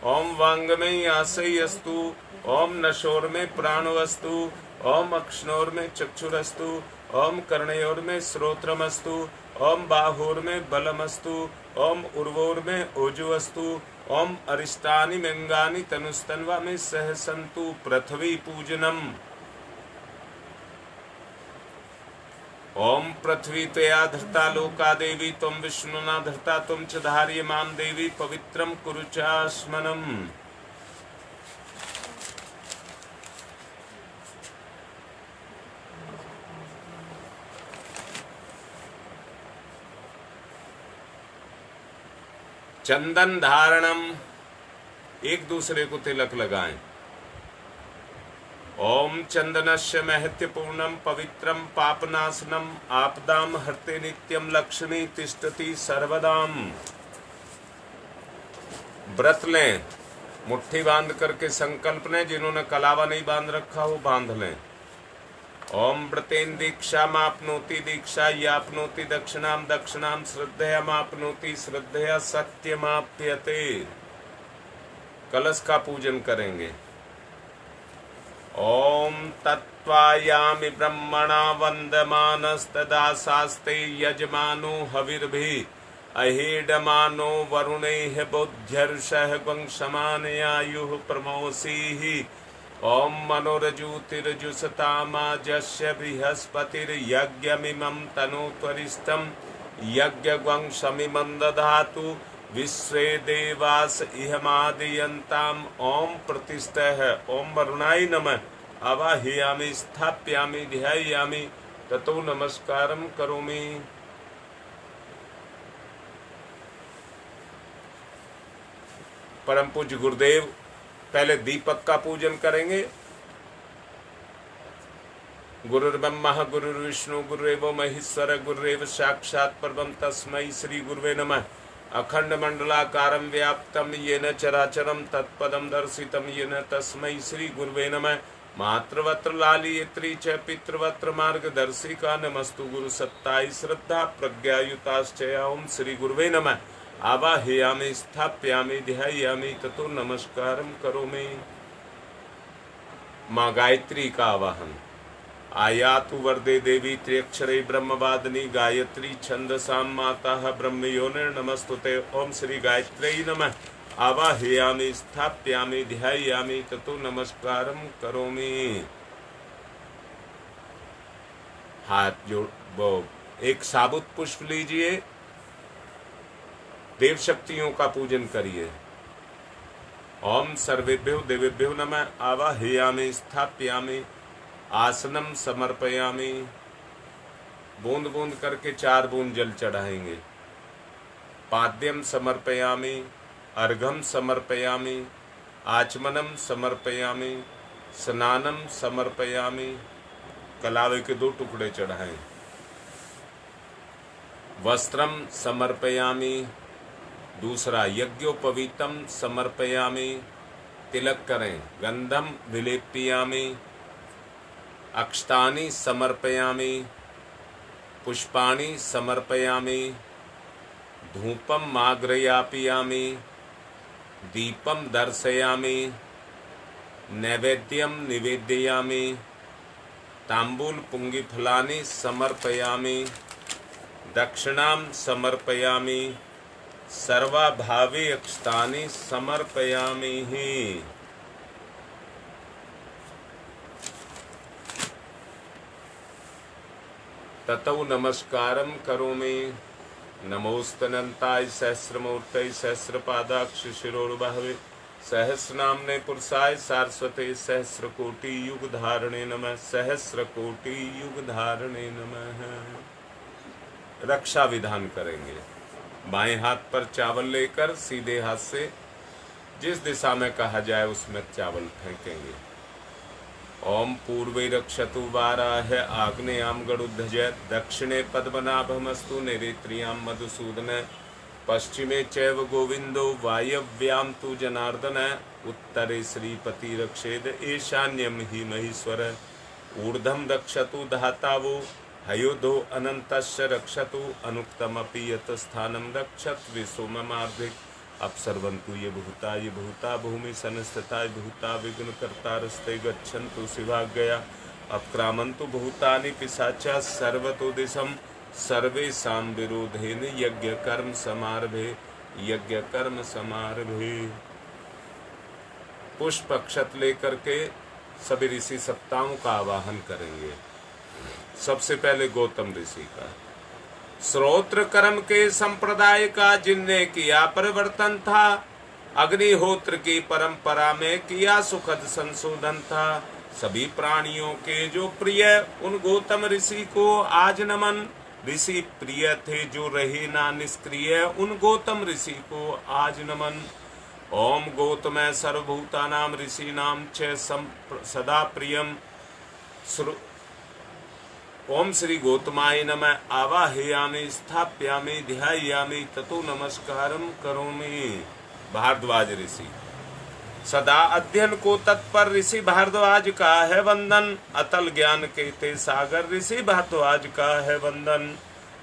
ओम वांग में आशय अस्तु। ओम नशोर में प्राणवस्तु। ओम अक्षणोर में चक्षुरस्तु। ओम कर्णयोर में श्रोत्रमस्तु। ओम बाहोर में बलमस्तु। ओम उर्वोर में ओजुअस्तु। ओम अरिष्टानि मंगानि तनुस्तन्वा में सहसंतु पृथ्वी पूजनम। ओम पृथ्वी त्वया धृता लोका देवी त्वं विष्णुना धृता त्वं च धार्यमां देवी पवित्रं कुरु चास्मनम्। चंदन धारणम, एक दूसरे को तिलक लगाएं। ओम चंदनस्य महत्यपूर्णम पवित्रम पापनाशनम आपदाम हरते नित्यम लक्ष्मी तिष्ठति सर्वदाम। व्रत लें, मुट्ठी बांध करके संकल्प लें। जिन्होंने कलावा नहीं बांध रखा हो बांध लें। ओम व्रतेन दीक्षा मापनोति दीक्षा यापनोति दक्षिणाम दक्षिणाम श्रद्धया मापनोति श्रद्धया सत्यमाप्यते। कलश का पूजन करेंगे। ओम तत्वायामि ब्रह्मणा वंदमानस्तदा शास्ते यजमानो हविर्भिः अहेडमानो वरुणैः बोध्यर्षः वंशमानयायुः प्रमोसीः। ओम मनोरजूतिरजुसतामाजस्य बृहस्पतिर्यज्ञमिमं तनोत्वरिष्ठं यज्ञवंशमिमं दधातु विश्वे देवास इहमादयन्ताम्। ओम प्रतिष्ठः। ओम वरुणाय नमः। आवाहयामि स्थापयामि ध्यायामि ततो नमस्कारं करोमि। परम पूज्य गुरुदेव पहले दीपक का पूजन करेंगे। गुरुर्ब्रह्मा गुरुर्विष्णु गुरुरेव महेश्वर गुरुरेव साक्षात् परमं तस्मै श्री गुरुवे नमः। अखंड मंडलाकारं व्याप्तं येन चराचरं तत्पदं दर्शितं येन तस्मै श्री गुरुवे नमः। मातृवत्र लालयित्री च पितृवत्र मार्गदर्शिका नमस्तु गुरु सत्ताई श्रद्धा प्रज्ञायुताश्च। ओम श्री गुरुवे नमः। आवाहयामि स्थापयामि ध्यायामि ततो नमस्कारं करोमि। माँ गायत्री का आवाहन। आयातु वरदे देवी त्र्यक्षरे ब्रह्मवादिनी गायत्री छंदसाम माता ब्रह्मयोनिर नमस्तुते। ओम श्री गायत्र्यै नमः। आवाहयामि स्थाप्यामि ध्यायामि ततो नमस्कारम करोमि। हाथ जोड़ वो एक साबुत पुष्प लीजिए, देव शक्तियों का पूजन करिए। ओम सर्वेभ्यो देवेभ्यो नमः। आवाहयामि स्थाप्यामि आसनम समर्पयामि। बूंद बूंद करके 4 बूंद जल चढ़ाएंगे। पाद्यम समर्पयामि, अर्घम समर्पयामि, आचमनम समर्पयामि, स्नानम समर्पयामि। कलावे के 2 टुकड़े चढ़ाएं। वस्त्रम समर्पयामि, दूसरा यज्ञोपवीतम समर्पयामि। तिलक करें। गंधम विलेप्यामि, अक्षतानि समर्पयामि, पुष्पाणि समर्पयामि, धूपम माग्रयापयामि, दीपम दर्शयामि, नैवेद्यम निवेदयामि, तांबूल पुंगिफलानि समर्पयामि, दक्षिणाम समर्पयामि, सर्वाभावे अक्षतानि समर्पयामि। ततौ नमस्कारम करोमि। नमोस्तनंताय सहस्रमूर्तये सहस्रपादाक्ष शिरोर्बाहवे सहस्रनाम्ने पुरुषाय सारस्वते सहस्रकोटि युग धारणे नमः। सहस्रकोटि युग धारणे नमः। रक्षा विधान करेंगे। बाएं हाथ पर चावल लेकर सीधे हाथ से जिस दिशा में कहा जाए उसमें चावल फेंकेंगे। ओम पूर्वे रक्षतु वाराह आग्नेयाम गरुध्वज दक्षिणे पद्मनाभमस्तु नैऋत्याम मधुसूदन पश्चिमे चैव गोविंदो वायव्याम तु जनार्दन उत्तरे श्रीपति रक्षेद ईशान्यम हि महेश्वर ऊर्ध्वं रक्षतु धातावो हयोधो अनन्तस्य रक्षतु अनुक्तमपि यतस्थानं रक्षत विसोममार्धिक अपसर्वन्तु ये भूता भूमि संस्थिता भूता विघ्न कर्तारस्ते गच्छन्तु शिवाज्ञया अपक्रामन्तु भूतानि पिशाचा सर्वतो दिशम सर्वेषां विरोधेन यज्ञ कर्म समारभे। पुष्प अक्षत लेकर के सभी ऋषि सप्ताहों का आवाहन करेंगे। सबसे पहले गौतम ऋषि का। श्रोत्र कर्म के संप्रदाय का जिनने किया परिवर्तन था, अग्निहोत्र की परंपरा में किया सुखद संशोधन था। सभी प्राणियों के जो प्रिय उन गौतम ऋषि को आज नमन। ऋषि प्रिय थे जो रहे ना निष्क्रिय, उन गौतम ऋषि को आज नमन। ओम गौतम सर्वभूतानाम ऋषीणाम च सदा प्रियम। ओम श्री गौतमाय नमः। आवाहयामि स्थाप्यामि ध्यायामि ततो नमस्कारम करोमि। भारद्वाज ऋषि। सदा अध्ययन को तत्पर ऋषि भारद्वाज का है वंदन। अतल ज्ञान के ते सागर ऋषि भारद्वाज का है वंदन।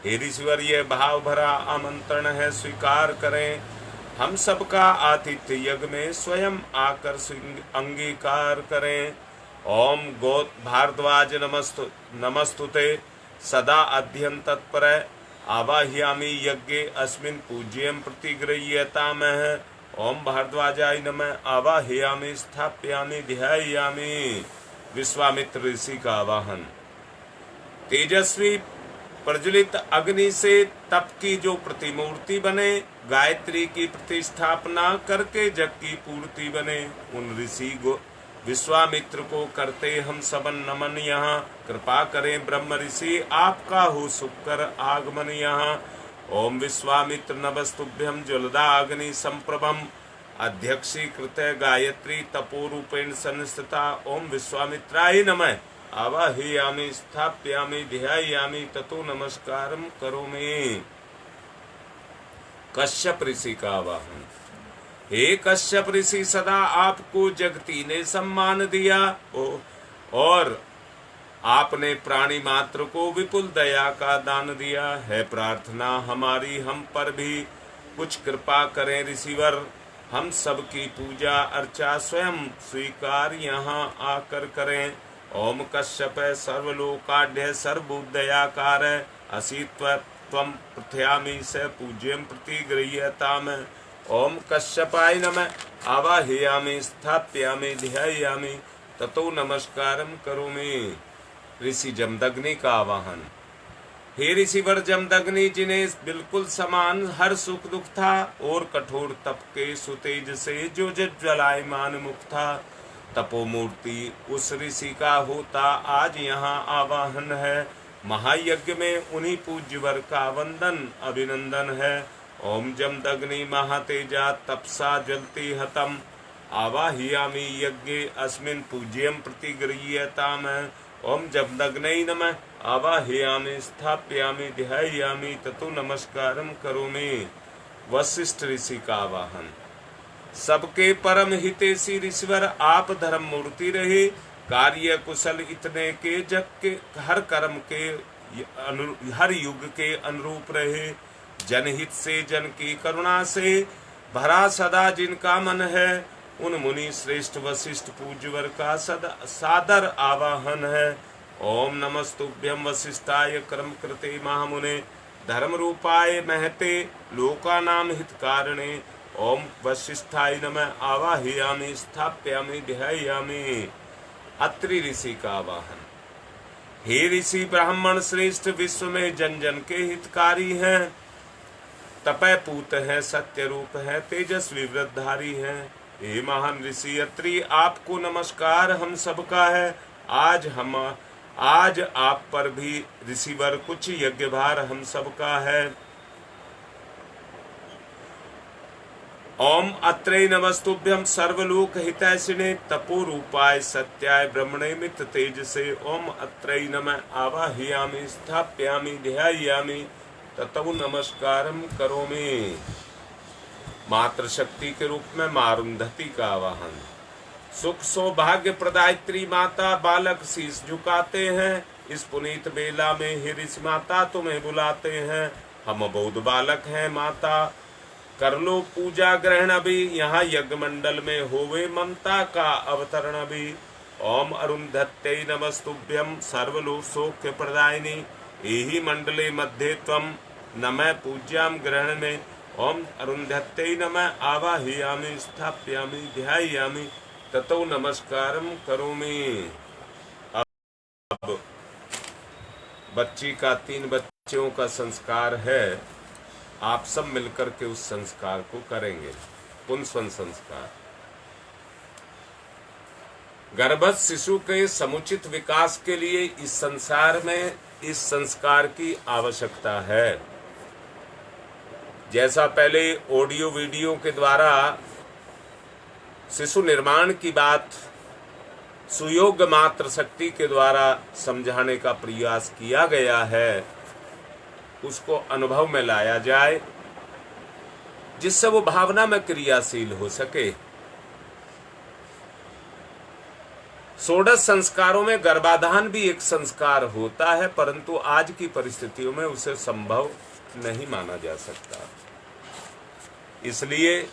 हे ऋषिवर ये भाव भरा आमंत्रण है स्वीकार करें। हम सबका आतिथ्य यज्ञ में स्वयं आकर अंगीकार करें। ओम गोत भारद्वाज नमस्तुते सदा अध्ययन तत्पर आवाह्यामि यज्ञे अस्मिन् पूज्यं प्रतिगृह्यतामः। ओम भारद्वाजाय नमः। आवाह्यामि स्थाप्यामि ध्यायामि। विश्वामित्र ऋषि का आवाहन। तेजस्वी प्रज्वलित अग्नि से तप की जो प्रतिमूर्ति बने, गायत्री की प्रतिष्ठापना करके जग की पूर्ति बने, उन ऋषि विश्वामित्र को करते हम सबन नमन। यहाँ कृपा करें ब्रह्म ऋषि आपका हो सुकर आगमन यहाँ। ओम विश्वामित्र नमस्तुभ्यम ज्वलदा अग्नि संप्रभम अध्यक्षी कृत गायत्री तपोरूपेण संस्थिता। ओम विश्वामित्राय नमः। आवाहयामि स्थाप्यामि ध्यायामि ततो नमस्कारम करोमि। कश्यप ऋषि का आवाहन। हे कश्यप ऋषि सदा आपको जगती ने सम्मान दिया और आपने प्राणी मात्र को विपुल दया का दान दिया है। प्रार्थना हमारी हम पर भी कुछ कृपा करें ऋषिवर। हम सबकी पूजा अर्चा स्वयं स्वीकार यहाँ आकर करें। ओम कश्यप सर्वलोकाढ्य सर्वबुद्धयाकार असित्व त्वं प्रथयामि स पूज्यं प्रतिगृह्यताम्। ओम कश्यपाय नमः आवाहयामि स्थापयामि ध्यायामि ततो नमस्कारम करोमि। ऋषि जमदग्नि का आवाहन। हे ऋषिवर जमदग्नि, जिन्हें बिल्कुल समान हर सुख दुख था और कठोर तप के सुतेज से जो ज्वलायमान मुख था, तपोमूर्ति उस ऋषि का होता आज यहाँ आवाहन है। महायज्ञ में उन्हीं पूज्यवर का वंदन अभिनंदन है। ओम जमदग्नि महातेजा तपसा ज्वलति हतम आवाहयामि यज्ञे अस्मिन् पूज्यं प्रतिगृह्यताम्। ओम जमदग्नै नमः आवाहयामि स्थापयामि ध्यायामि ततो नमस्कारम करोमि। वशिष्ठ ऋषि का आवाहन। सबके परम हितैषी ऋषिवर आप धर्म मूर्ति रहे, कार्य कुशल इतने के जग के हर कर्म के हर युग के अनुरूप रहे। जनहित से जन की करुणा से भरा सदा जिनका मन है, उन मुनि श्रेष्ठ वशिष्ठ पूज्यवर का सदा सादर आवाहन है। ओम नमस्तुभ्यं वशिष्ठाय कर्म कृते महामुने धर्म रूपाय महते लोकानाम हितकारणे। ओम वशिष्ठाय नमः आवाहयामि स्थापयामि ध्यायामि। अत्रि ऋषि का आवाहन। हे ऋषि ब्राह्मण श्रेष्ठ, विश्व में जन जन के हितकारी हैं, तपय पूत है, सत्य रूप है, तेजस्वी वृद्धधारी है। हे महान ऋषि अत्रि, आपको नमस्कार हम सबका है। आज आप पर भी ऋषिवर कुछ यज्ञ भार हम सबका है। ओम अत्रै नमस्तुभ्यं सर्वलोक हितैषिणे तपो रूपाय सत्याय ब्रह्मणे मित्र तेज से। ओम अत्रै नमः आवाहयामि स्थापयामि ध्यायामि ततो नमस्कारम करोमि। मातृशक्ति के रूप में मारुंधति का आवाहन। सुख सौभाग्य प्रदायत्री माता, बालक शीश झुकाते हैं, इस पुनीत बेला में हे ऋषि माता तुम्हें बुलाते हैं। हम बौद्ध बालक हैं माता, कर लो पूजा ग्रहण अभी, यहाँ यज्ञ मंडल में होवे ममता का अवतरण अभी। ओम अरुंधत्यै नमस्तुभ्यं सर्वलोक सौख्य प्रदायिनी, एहि मंडले मध्ये त्वं नमः पूज्याम ग्रहण में। ओम अरुंधत्यै नमः आवाहयामि स्थापयामि ध्यायामि ततो नमस्कारम करोमि। अब बच्ची का 3 बच्चों का संस्कार है, आप सब मिलकर के उस संस्कार को करेंगे। पुंसवन संस्कार। गर्भस्थ शिशु के समुचित विकास के लिए इस संसार में इस संस्कार की आवश्यकता है। जैसा पहले ऑडियो वीडियो के द्वारा शिशु निर्माण की बात सुयोग्य मात्र शक्ति के द्वारा समझाने का प्रयास किया गया है, उसको अनुभव में लाया जाए, जिससे वो भावना में क्रियाशील हो सके। 16 संस्कारों में गर्भाधान भी एक संस्कार होता है, परंतु आज की परिस्थितियों में उसे संभव नहीं माना जा सकता। इसलिए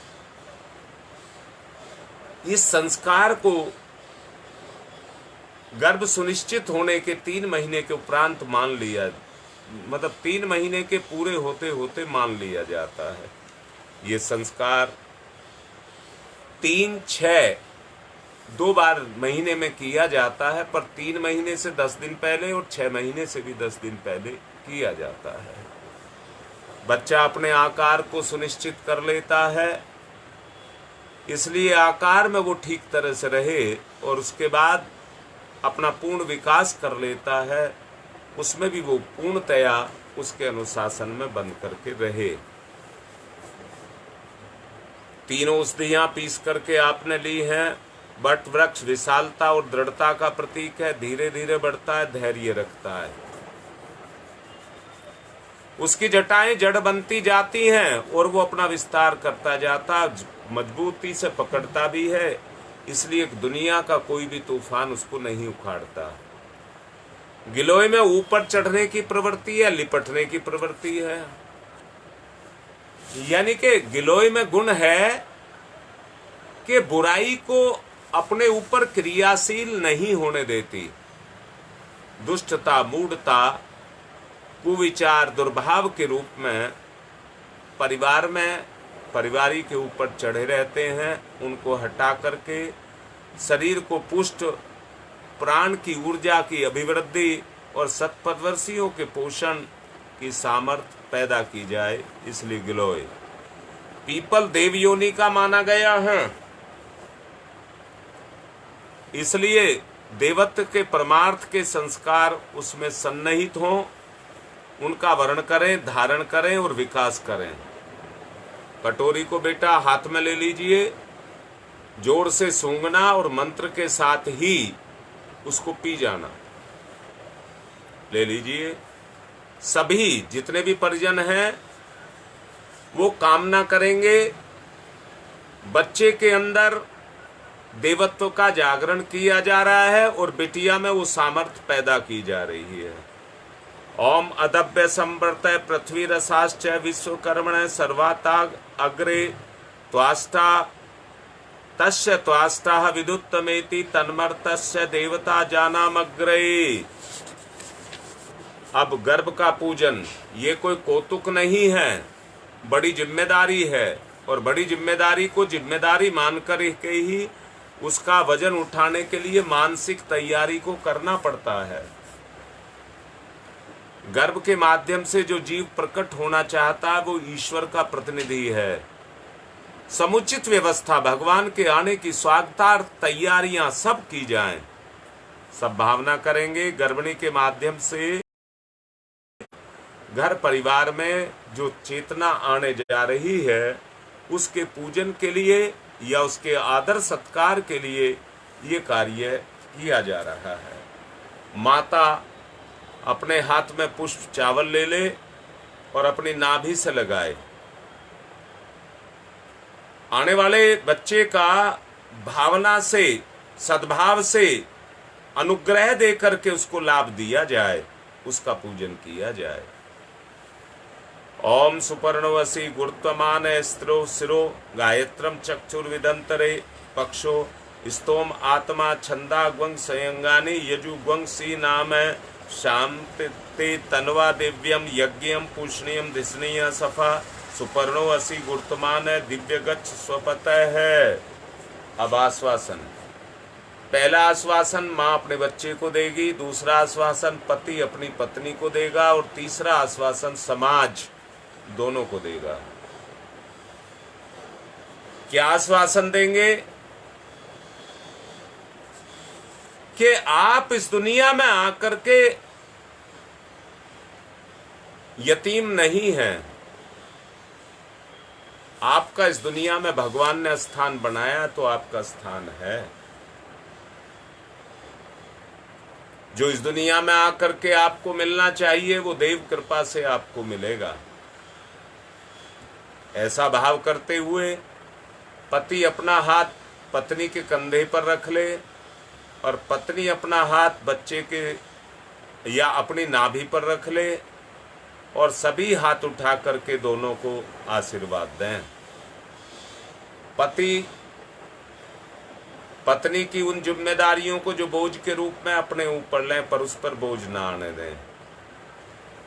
इस संस्कार को गर्भ सुनिश्चित होने के 3 महीने के उपरांत मान लिया, मतलब 3 महीने के पूरे होते होते मान लिया जाता है। ये संस्कार 3, 6 2 बार महीने में किया जाता है, पर 3 महीने से 10 दिन पहले और 6 महीने से भी 10 दिन पहले किया जाता है। बच्चा अपने आकार को सुनिश्चित कर लेता है, इसलिए आकार में वो ठीक तरह से रहे और उसके बाद अपना पूर्ण विकास कर लेता है, उसमें भी वो पूर्णतया उसके अनुशासन में बंद करके रहे। 3 औषधियां पीस करके आपने ली हैं। बट वृक्ष विशालता और दृढ़ता का प्रतीक है, धीरे धीरे बढ़ता है, धैर्य रखता है। उसकी जटाएं जड़ बनती जाती हैं और वो अपना विस्तार करता जाता, मजबूती से पकड़ता भी है, इसलिए दुनिया का कोई भी तूफान उसको नहीं उखाड़ता। गिलोय में ऊपर चढ़ने की प्रवृत्ति है, लिपटने की प्रवृत्ति है। यानी कि गिलोय में गुण है कि बुराई को अपने ऊपर क्रियाशील नहीं होने देती, दुष्टता, मूढ़ता, कुविचार, दुर्भाव के रूप में परिवार में परिवारी के ऊपर चढ़े रहते हैं, उनको हटा करके शरीर को पुष्ट, प्राण की ऊर्जा की अभिवृद्धि और सत्पदवर्षियों के पोषण की सामर्थ्य पैदा की जाए। इसलिए गिलोय पीपल देव योनि का माना गया है, इसलिए देवत्व के परमार्थ के संस्कार उसमें सन्निहित हों, उनका वर्ण करें, धारण करें और विकास करें। कटोरी को बेटा हाथ में ले लीजिए, जोर से सूंघना और मंत्र के साथ ही उसको पी जाना। ले लीजिए। सभी जितने भी परिजन हैं वो कामना करेंगे, बच्चे के अंदर देवत्व का जागरण किया जा रहा है और बिटिया में वो सामर्थ्य पैदा की जा रही है। ओम अदभ्य संवर्त पृथ्वी रसाश्च विश्वकर्मण सर्वाताग अग्रे त्वाष्टा तस्य त्वाष्टा विदुत्तमेति तन्मर्तस्य देवता जानामग्रे। अब गर्भ का पूजन ये कोई कौतुक नहीं है, बड़ी जिम्मेदारी है, और बड़ी जिम्मेदारी को जिम्मेदारी मानकर के ही उसका वजन उठाने के लिए मानसिक तैयारी को करना पड़ता है। गर्भ के माध्यम से जो जीव प्रकट होना चाहता है वो ईश्वर का प्रतिनिधि है। समुचित व्यवस्था, भगवान के आने की स्वागतार्थ तैयारियां सब की जाएं, सब भावना करेंगे। गर्भिणी के माध्यम से घर परिवार में जो चेतना आने जा रही है उसके पूजन के लिए या उसके आदर सत्कार के लिए ये कार्य किया जा रहा है। माता अपने हाथ में पुष्प चावल ले ले और अपनी नाभि से लगाए। आने वाले बच्चे का भावना से, सद्भाव से अनुग्रह दे करके उसको लाभ दिया जाए, उसका पूजन किया जाए। ओम सुपर्णवसी गुरुत्वमान स्त्रो शिरो गायत्रम चक्षुर्विदंतरे पक्षो स्तोम आत्मा छंदाग्वंग संयंगानी यजुग्वंग सी नाम शांति तन्वा दिव्यम यज्ञम पूषणीयम धिष्णीय सफा सुपर्णो असी गुरुत्वमान दिव्य गच्छ स्वपतः है। अब आश्वासन। पहला आश्वासन माँ अपने बच्चे को देगी, दूसरा आश्वासन पति अपनी पत्नी को देगा और तीसरा आश्वासन समाज दोनों को देगा। क्या आश्वासन देंगे? कि आप इस दुनिया में आकर के यतीम नहीं हैं, आपका इस दुनिया में भगवान ने स्थान बनाया तो आपका स्थान है। जो इस दुनिया में आकर के आपको मिलना चाहिए वो देव कृपा से आपको मिलेगा। ऐसा भाव करते हुए पति अपना हाथ पत्नी के कंधे पर रख ले और पत्नी अपना हाथ बच्चे के या अपनी नाभि पर रख ले और सभी हाथ उठा करके दोनों को आशीर्वाद दें। पति पत्नी की उन जिम्मेदारियों को जो बोझ के रूप में अपने ऊपर लें, पर उस पर बोझ ना आने दें,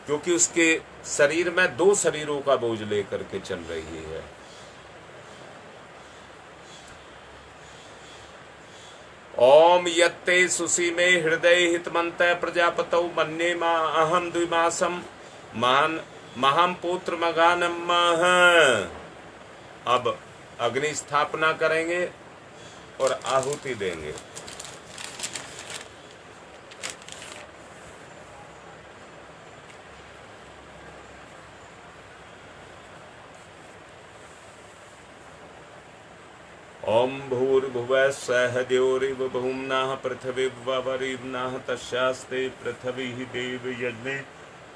क्योंकि उसके शरीर में दो शरीरों का बोझ लेकर के चल रही है। ओम यत्ते सुसी में हृदय हितमंत प्रजापतौ मन्ये मा अहम द्विमासम महाम पुत्र मगानम। अब अग्नि स्थापना करेंगे और आहुति देंगे। ओम भूर्भुवः स्वः द्यौरिव भूम्नाः पृथिवीवरिव्नाः तस्यास्ते पृथिवी देव यज्ञे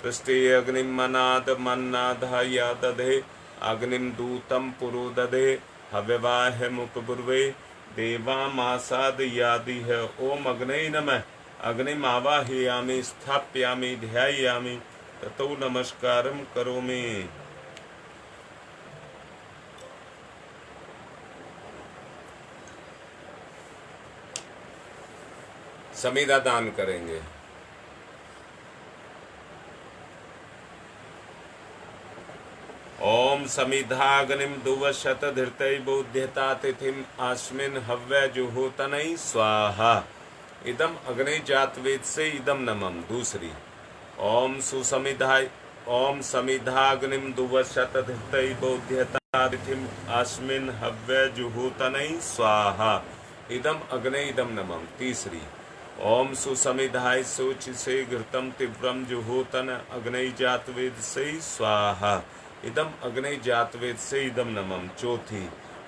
पृष्ठे अग्निं मनाद मन्नाधाया दधे अग्निं दूतं पुरो दधे हव्यवाहमुपपूर्वे देवामासाद यादिह। ओम अग्नये नमः। अग्निम आवाहयामि स्थापयामि ध्यायामि ततो नमस्कारं करोमि। समीधा दान करेंगे। समिधाग्निम दुवशत धृतै बोध्यता तिथिम आस्मिन हव्य जुहोतनै स्वाहा। इदम अग्नि जात वेद से इदम नमम। दूसरी ओम सुसमिधाय ओम समिधाग्निम दुवशत धृतै बोध्यता तिथिम आस्मिन हव्य जुहोतनै स्वाहा। इदम अग्नि इदम नमम। तीसरी ओम सुसमिधाय सोच से घृतम तीव्रम जुहोतन अग्नि जात वेद से स्वाहा। इदम अग्नि जात वेद से इदम नमम। चौथी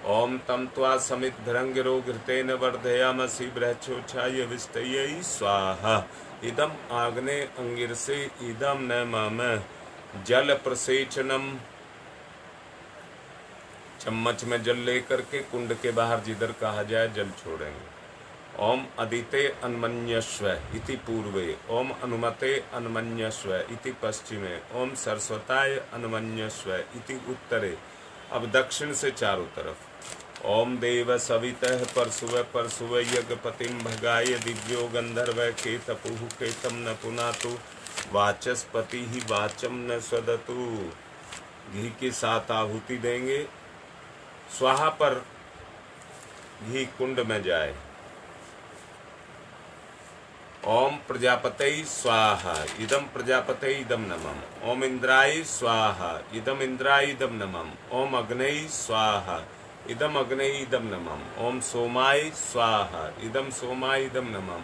ओम तम त्वा समित भृंगिरो घृतेन वर्धयामसि बृहच्छोछाय विष्टयै स्वाहा। इदम आग्ने अंगिर से इदम नमम। जल प्रसेचनम, चम्मच में जल लेकर के कुंड के बाहर जिधर कहा जाए जल छोड़ेंगे। ओम अदिते अन्मन्यस्व इति पूर्वे, ओम अनुमते अन्मन्यस्व इति पश्चिमे, ओम सरस्वताय अन्मन्यस्व इति उत्तरे। अब दक्षिण से चारों तरफ। ओम देव सवितः परशुव परशुव यज्ञपतिम भगाय दिव्यो गंधर्व केतपुः केतम न पुनातु वाचस्पति ही वाचम न स्वदतु। घी के साथ आहुति देंगे। स्वाहा पर घी कुंड में जाए। ओम प्रजापतये स्वाहा। इदम प्रजापतये इदम नमः। ओम इंद्राय स्वाहा। इदम इंद्राय इदम नमः। ओम अग्नये स्वाहा। इदम अग्नये इदम नमः। ओम सोमाय स्वाहा। इदम सोमाय इदम नमः।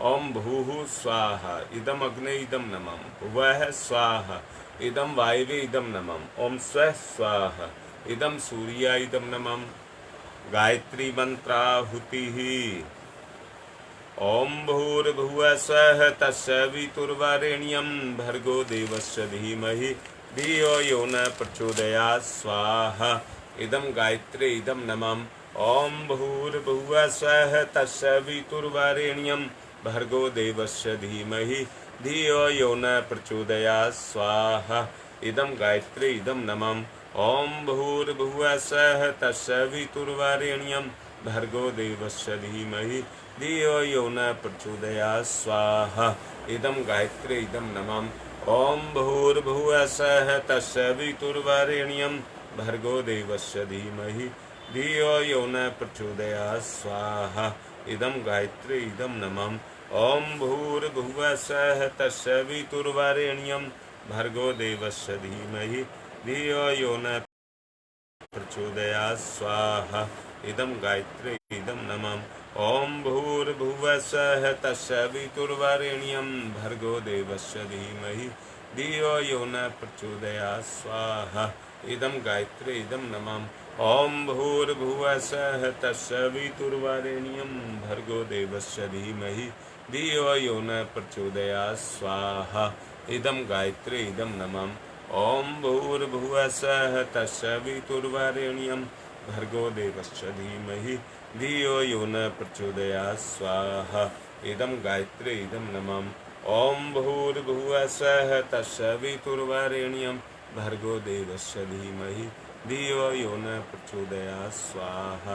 ओम भूः स्वाहा। इदम अग्नये इदम नमः। भुवः स्वाहा। इदम वायवे इदम नमः। ओम स्वः स्वाहा। इदम सूर्याय इदम नमः। गायत्री मंत्राहुतिः। ओम भूर्भुवः स्वः तत्सवितुर्वरेण्यं भर्गो देवस्य धीमहि धियो यो न प्रचोदयात् स्वाहा। इदम गायत्रे इदम नमः। ओम भूर्भुवः स्वः तत्सवितुर्वरेण्यं भर्गो देवस्य धीमहि धियो यो न प्रचोदयात् स्वाहा। इदम गायत्रे इदम नमः। ओम भूर्भुवः स्वः तत्सवितुर्वरेण्यं भर्गो देवस्य धीमहि धियो यो न प्रचोदयात् स्वाहा। इदम गायत्रे इदम नमः। ओम भूर्भुवः स्वः तत्सवितुर्वरेण्यं भर्गो देवस्य धीमहि धियो यो न प्रचोदयात् स्वाहा। इदम गायत्रे इदम नमः। ओम भूर्भुवः स्वः तत्सवितुर्वरेण्यं भर्गो देवस्य धीमहि धियो यो न प्रचोदयात् स्वाहा। इदम गायत्रे इदम नमः। ओम भूर्भुवः स्वः तत्सवितुर्वरेण्यं भर्गो देवस्य धीमहि धियो यो न प्रचोदयात् स्वाहा। इदम गायत्रे इदम नमः। ओम भूर्भुवः स्वः तत्सवितुर्वरेण्यं भर्गो देवस्य धीमहि धियो यो न प्रचोदयात् स्वाहा। इदम गायत्रे इदम नमः। ओम भूर्भुवः स्वः तत्सवितुर्वरेण्यं भर्गो देवस्य धीमहि धियो यो न प्रचोदयात् स्वाहा। इदम गायत्रे इदम नमः। ओम भूर्भुवः स्वः तत्सवितुर्वरेण्यं भर्गो देवस्य धीमहि धियो यो न प्रचोदयात् स्वाहा।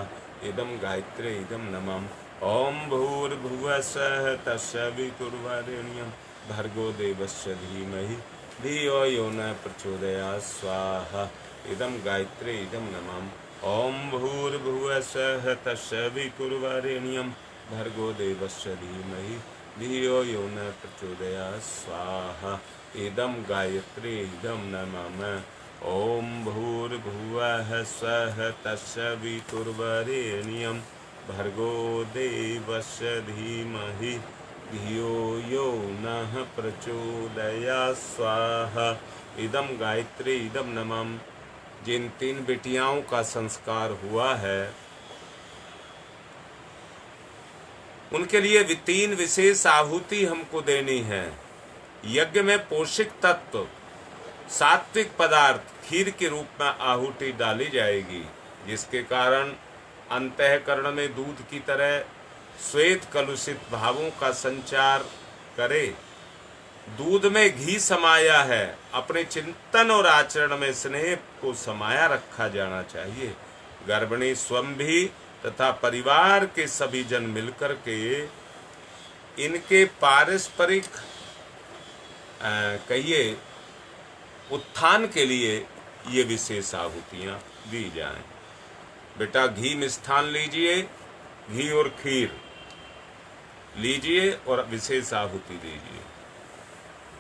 इदम गायत्रे इदम नमः। ओम भूर्भुवः स्वः तत्सवितुर्वरेण्यं भर्गो देवस्य धीमहि धियो यो न प्रचोदयात् स्वाहा। इदम गायत्रे इदम नमः। ओम भूर्भुवः स्वः तत्सवितुर्वरेण्यं भर्गो देवस्य धीमहि धियो यो न प्रचोदयात् स्वाहा। इदम गायत्रे इदम नमः। ओम भूर्भुवः स्वः तत्सवितुर्वरेण्यं भर्गो देवस्य धीमहि धियो यो नः प्रचोदयात् स्वाहा। इदम गायत्रे इदम नमः। जिन 3 बेटियाओं का संस्कार हुआ है उनके लिए 3 विशेष आहुति हमको देनी है। यज्ञ में पोषक तत्व सात्विक पदार्थ खीर के रूप में आहुति डाली जाएगी, जिसके कारण अंतःकरण में दूध की तरह श्वेत कलुषित भावों का संचार करे। दूध में घी समाया है, अपने चिंतन और आचरण में स्नेह को समाया रखा जाना चाहिए। गर्भिणी स्वयं भी तथा परिवार के सभी जन मिलकर के इनके पारस्परिक कहिए उत्थान के लिए ये विशेष आहुतियाँ दी जाएं। बेटा घी मिष्ठान लीजिए, घी और खीर लीजिए और विशेष आहुति दीजिए।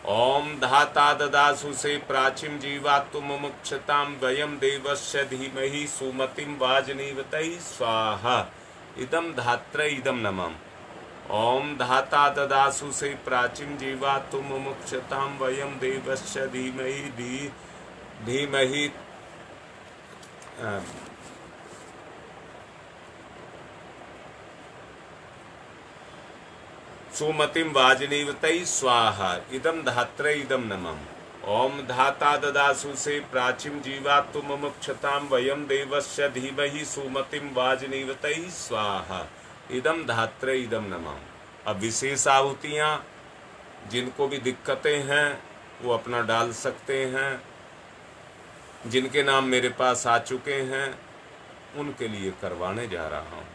ओम धाता ददासु से प्राचीन जीवात्म मुमुक्षताम वयम देवस्य धीमहि सुमतिम वाजनीवतै स्वाहा इदम धात्र इदम नमः। ओम धाता ददासु से प्राचीन जीवात्म मुमुक्षताम वयम देवस्य धीमहि धीमहि सुमतिम वाजनीवतै स्वाहा इदम धात्र इदम नमः। ओम धाता ददासु से प्राचीन जीवात्म मुमुक्षताम वयम देवस्य धीमहि सुमतिम वाजनीवतै स्वाहा इदम धात्र इदम नमः। अब विशेष आहुतियाँ जिनको भी दिक्कतें हैं वो अपना डाल सकते हैं। जिनके नाम मेरे पास आ चुके हैं उनके लिए करवाने जा रहा हूँ।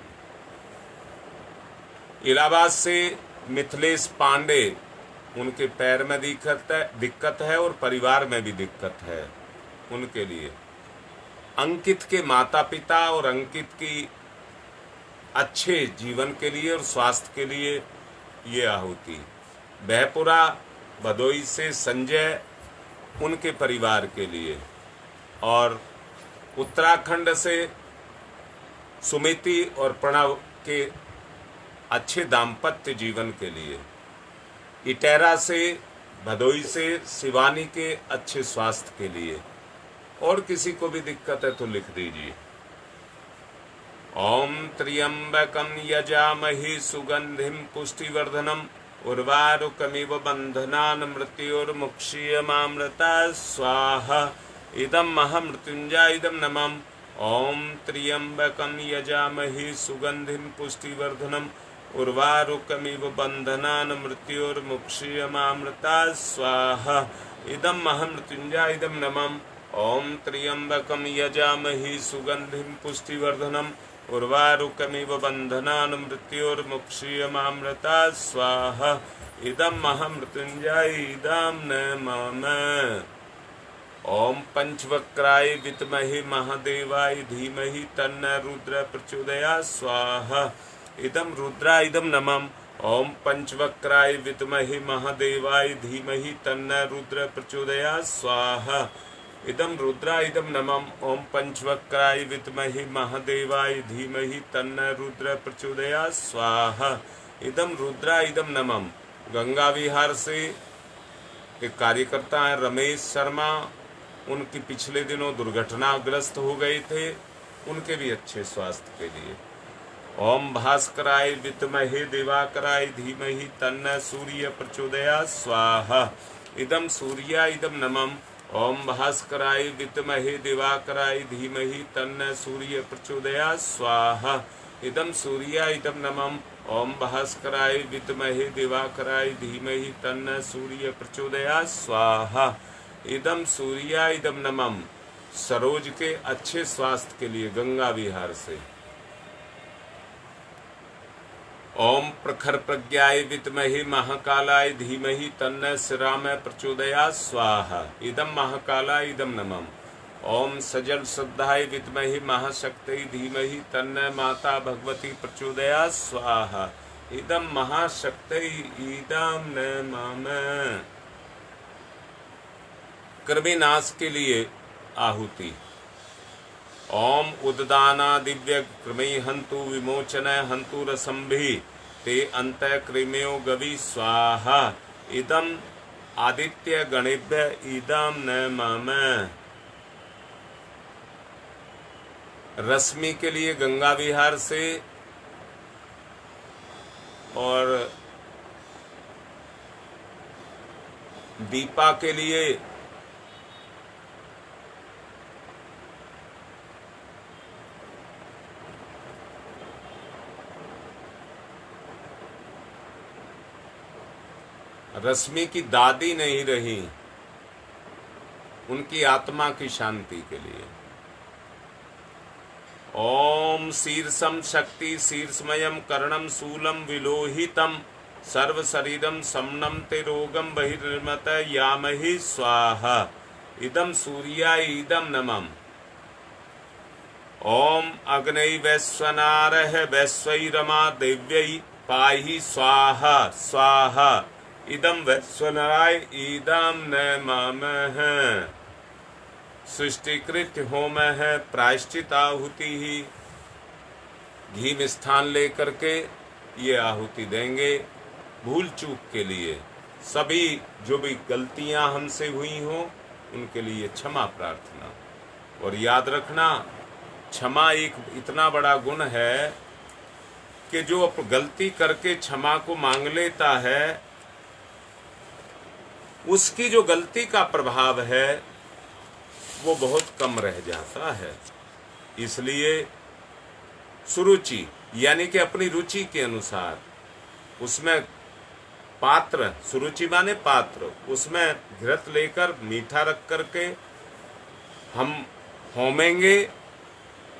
इलाहाबाद से मिथिलेश पांडे, उनके पैर में दिक्कत है और परिवार में भी दिक्कत है। उनके लिए अंकित के माता पिता और अंकित की अच्छे जीवन के लिए और स्वास्थ्य के लिए ये आहुति। बहपुरा भदोई से संजय, उनके परिवार के लिए, और उत्तराखंड से सुमिति और प्रणव के अच्छे दाम्पत्य जीवन के लिए, इटेरा से भदोई से शिवानी के अच्छे स्वास्थ्य के लिए, और किसी को भी दिक्कत है तो लिख दीजिए। ओम त्र्यंबकम यजामहि सुगंधिम पुष्टिवर्धनम उर्वारुकमिव बंधनान् मृत्योर्मुक्षीयमामृता स्वाहा इदम महामृत्युंजय इदम नमः। ओम त्र्यंबकम यजामहि सुगंधिम पुष्टिवर्धनम उर्वारुकमिव बंधनान् मृत्योर्मुक्षीयमामृता स्वाहा इदम महामृत्युंजय इदम नमः। ओम त्र्यंबकम यजामहि सुगंधिम पुष्टिवर्धनम उर्वारुकमिव बंधनान् मृत्योर्मुक्षीयमामृता स्वाहा इदम महामृत्युंजय इदम नमः। ओम पंचवक्राय विद्महे महादेवाय धीमहि तन्नो रुद्र प्रचोदयात् स्वाहा इदम रुद्रा इदम नमः। ओम पंचवक्राय विद्महे महादेवाय धीमहि तन्नो रुद्र प्रचोदयात् स्वाहा इदम रुद्रा इदम नमः। ओम पंचवक्राय विद्महे महादेवाय धीमहि तन्नो रुद्र प्रचोदयात् स्वाहा इदम रुद्रा इदम नमः। गंगा विहार से एक कार्यकर्ता है रमेश शर्मा, उनकी पिछले दिनों दुर्घटनाग्रस्त हो गए थे, उनके भी अच्छे स्वास्थ्य के लिए। ओम भास्कराय विद्महे दिवाकराय धीमहि तन्नो सूर्य प्रचोदयात् स्वाहा इदम सूर्या इदम नमः। ओम भास्कराय विद्महे दिवाकराय धीमहि तन्नो सूर्य प्रचोदयात् स्वाहा इदम सूर्या इदम नमः। ओम भास्कराय विद्महे दिवाकराय धीमहि तन्नो सूर्य प्रचोदयात् स्वाहा इदम सूर्या इदम नमः। सरोज के अच्छे स्वास्थ्य के लिए गंगा विहार से। ओम प्रखर प्रज्ञाय विद्महे महाकालाय धीमहि तन्नो श्रीराम प्रचोदयात् स्वाहा इदम महाकालाय इदम नमः। ओम सजल श्रद्धाय विद्महे महाशक्ति धीमहि तन्नो माता भगवती प्रचोदयात् स्वाहा इदम महाशक्ति इदम नमः। कृमिनाश के लिए आहुति। ओम उद्दाना दिव्य कृमि हंतु विमोचन हंतु रसंभि ते अंत कृम्यो गवि स्वाहा इदम आदित्य गणेभ्य इदम नमः। रश्मि के लिए गंगा विहार से, और दीपा के लिए रश्मि की दादी नहीं रही, उनकी आत्मा की शांति के लिए। ओम शीर्षम शक्ति शीर्षमयम कर्णम शूलम विलोहितम सर्व शरीरम समनम ते रोगम बहिर्मत यामहि स्वाहा इदम सूर्याय इदम नमः। ओम अग्नये वैश्वनारः वैश्वैरमा देव्यै पाहि स्वाहा स्वाहा। इदम वैश्वनाराय इदम नमः। सृष्टिकृत होम है प्रायश्चित आहुति ही। घी में स्थान लेकर के ये आहुति देंगे भूल चूक के लिए। सभी जो भी गलतियां हमसे हुई हो उनके लिए क्षमा प्रार्थना। और याद रखना, क्षमा एक इतना बड़ा गुण है कि जो गलती करके क्षमा को मांग लेता है, उसकी जो गलती का प्रभाव है वो बहुत कम रह जाता है। इसलिए सुरुचि यानी कि अपनी रुचि के अनुसार उसमें पात्र, सुरुचि माने पात्र, उसमें घृत लेकर मीठा रख करके हम होमेंगे,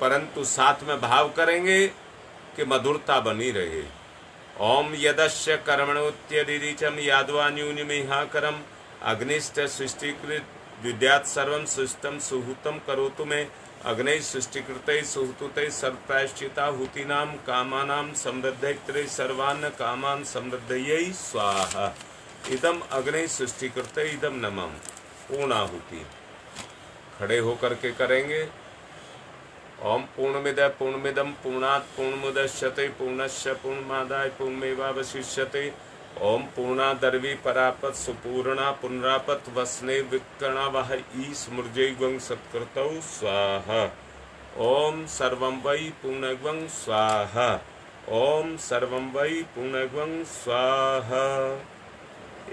परंतु साथ में भाव करेंगे कि मधुरता बनी रहे। ओम यदस्य कर्मणोत्यदिरिचम यादवान्यूनिमेहाकरम अग्निश्च सृष्टिकृत विद्यात् सर्वं सृष्टम सुहूतम करोतु मे। अग्नि सृष्टिकृते सुहूते सर्वप्रायश्चिता हुतीनां कामानां समृद्धैत्रे सर्वान् कामान् समृद्धयै स्वाहा। इदम अग्नि सृष्टिकृते इदम नमः। पूर्णाहुति खड़े होकर के करेंगे। ओम पूर्णमिदः पूर्णमिदं पूर्णात् पूर्णमुदच्यते पूर्णस्य पूर्णमादाय पूर्णमेवावशिष्यते। ओम पूर्णादर्वी परापत सुपूर्णा पुनरापत वसने विकर्णा वह ईस्मृजैवं सत्कृतौ स्वाहा। ओम सर्वं वै पूर्णगं स्वाहा। ओम सर्वं वै पूर्णगं स्वाहा।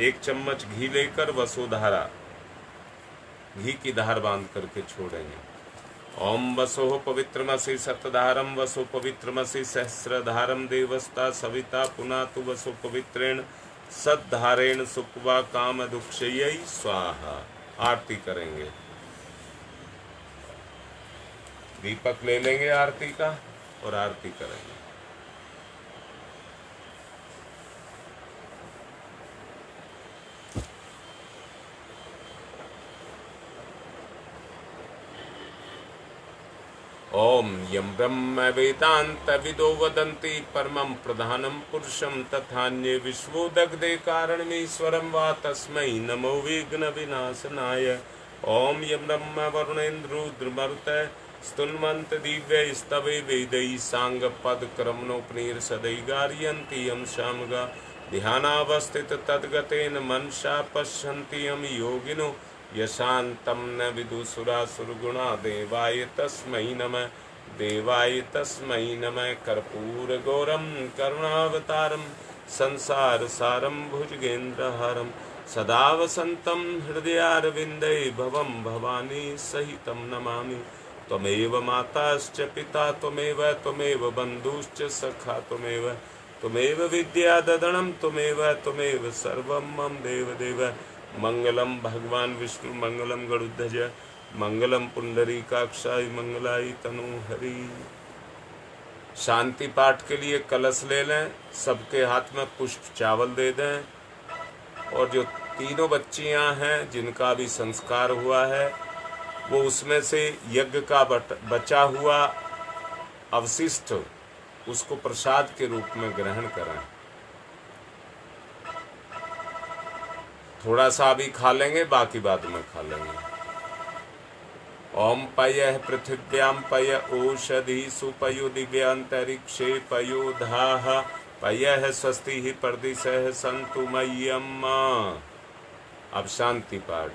1 चम्मच घी लेकर वसुधारा, घी की धार बांध करके छोड़ेंगे। ओम वसोः पवित्रमसि सतधारम वसो पवित्रमसि सहस्रधारम देवस्ता सविता पुनातु वसो पवित्रेण सद्धारेण सुक्वा काम दुक्षयै स्वाहा। आरती करेंगे। दीपक ले लेंगे आरती का और आरती करेंगे। ओम यम ब्रह्म वेदांत विदो वदन्ति परमं प्रधानं पुरुषं तथान्ये विश्वो दग्धे कारणमीश्वरं वा तस्मै नमो विघ्न विनाशनाय। ओम यम ब्रह्म वरुणेन्द्रुद्रमरुतः स्तुन्वन्त दिव्य स्तवे वेदै सांग पद क्रमणोपनिषदै गारयन्ति यम शामगा ध्यानावस्थित तद्गतेन मनसा पश्यन्ति यम योगिनो यशांतम न विदुसुरासुरगुणा देवाय तस्मै नमः। देवाय तस्मै नमः। कर्पूर गौरम करुणावतारम संसार सारम भुजगेन्द्रहारम सदा वसंतम हृदयारविंदे भवम भवानी सहितं नमामि। त्वमेव माताश्च पिता त्वमेव बन्धुश्च सखा त्वमेव विद्या ददनं त्वमेव सर्वं मम देवदेव। मंगलम भगवान विष्णु मंगलम गरुड़ध्वज मंगलम पुंडरीकाक्षाय मंगलाय तनोहरि। शांति पाठ के लिए कलश ले लें, सबके हाथ में पुष्प चावल दे दें। और जो तीनों बच्चियां हैं जिनका भी संस्कार हुआ है वो उसमें से यज्ञ का बचा हुआ अवशिष्ट उसको प्रसाद के रूप में ग्रहण करें। थोड़ा सा भी खा लेंगे, बाकी बाद में खा लेंगे। ओम पयः पृथिव्यां पय ओषधीषु पयो दिव्यांतरिक्षे पयो धाः पयः स्वस्ति परदिशः सन्तु मह्यम्। अब शांति पाठ।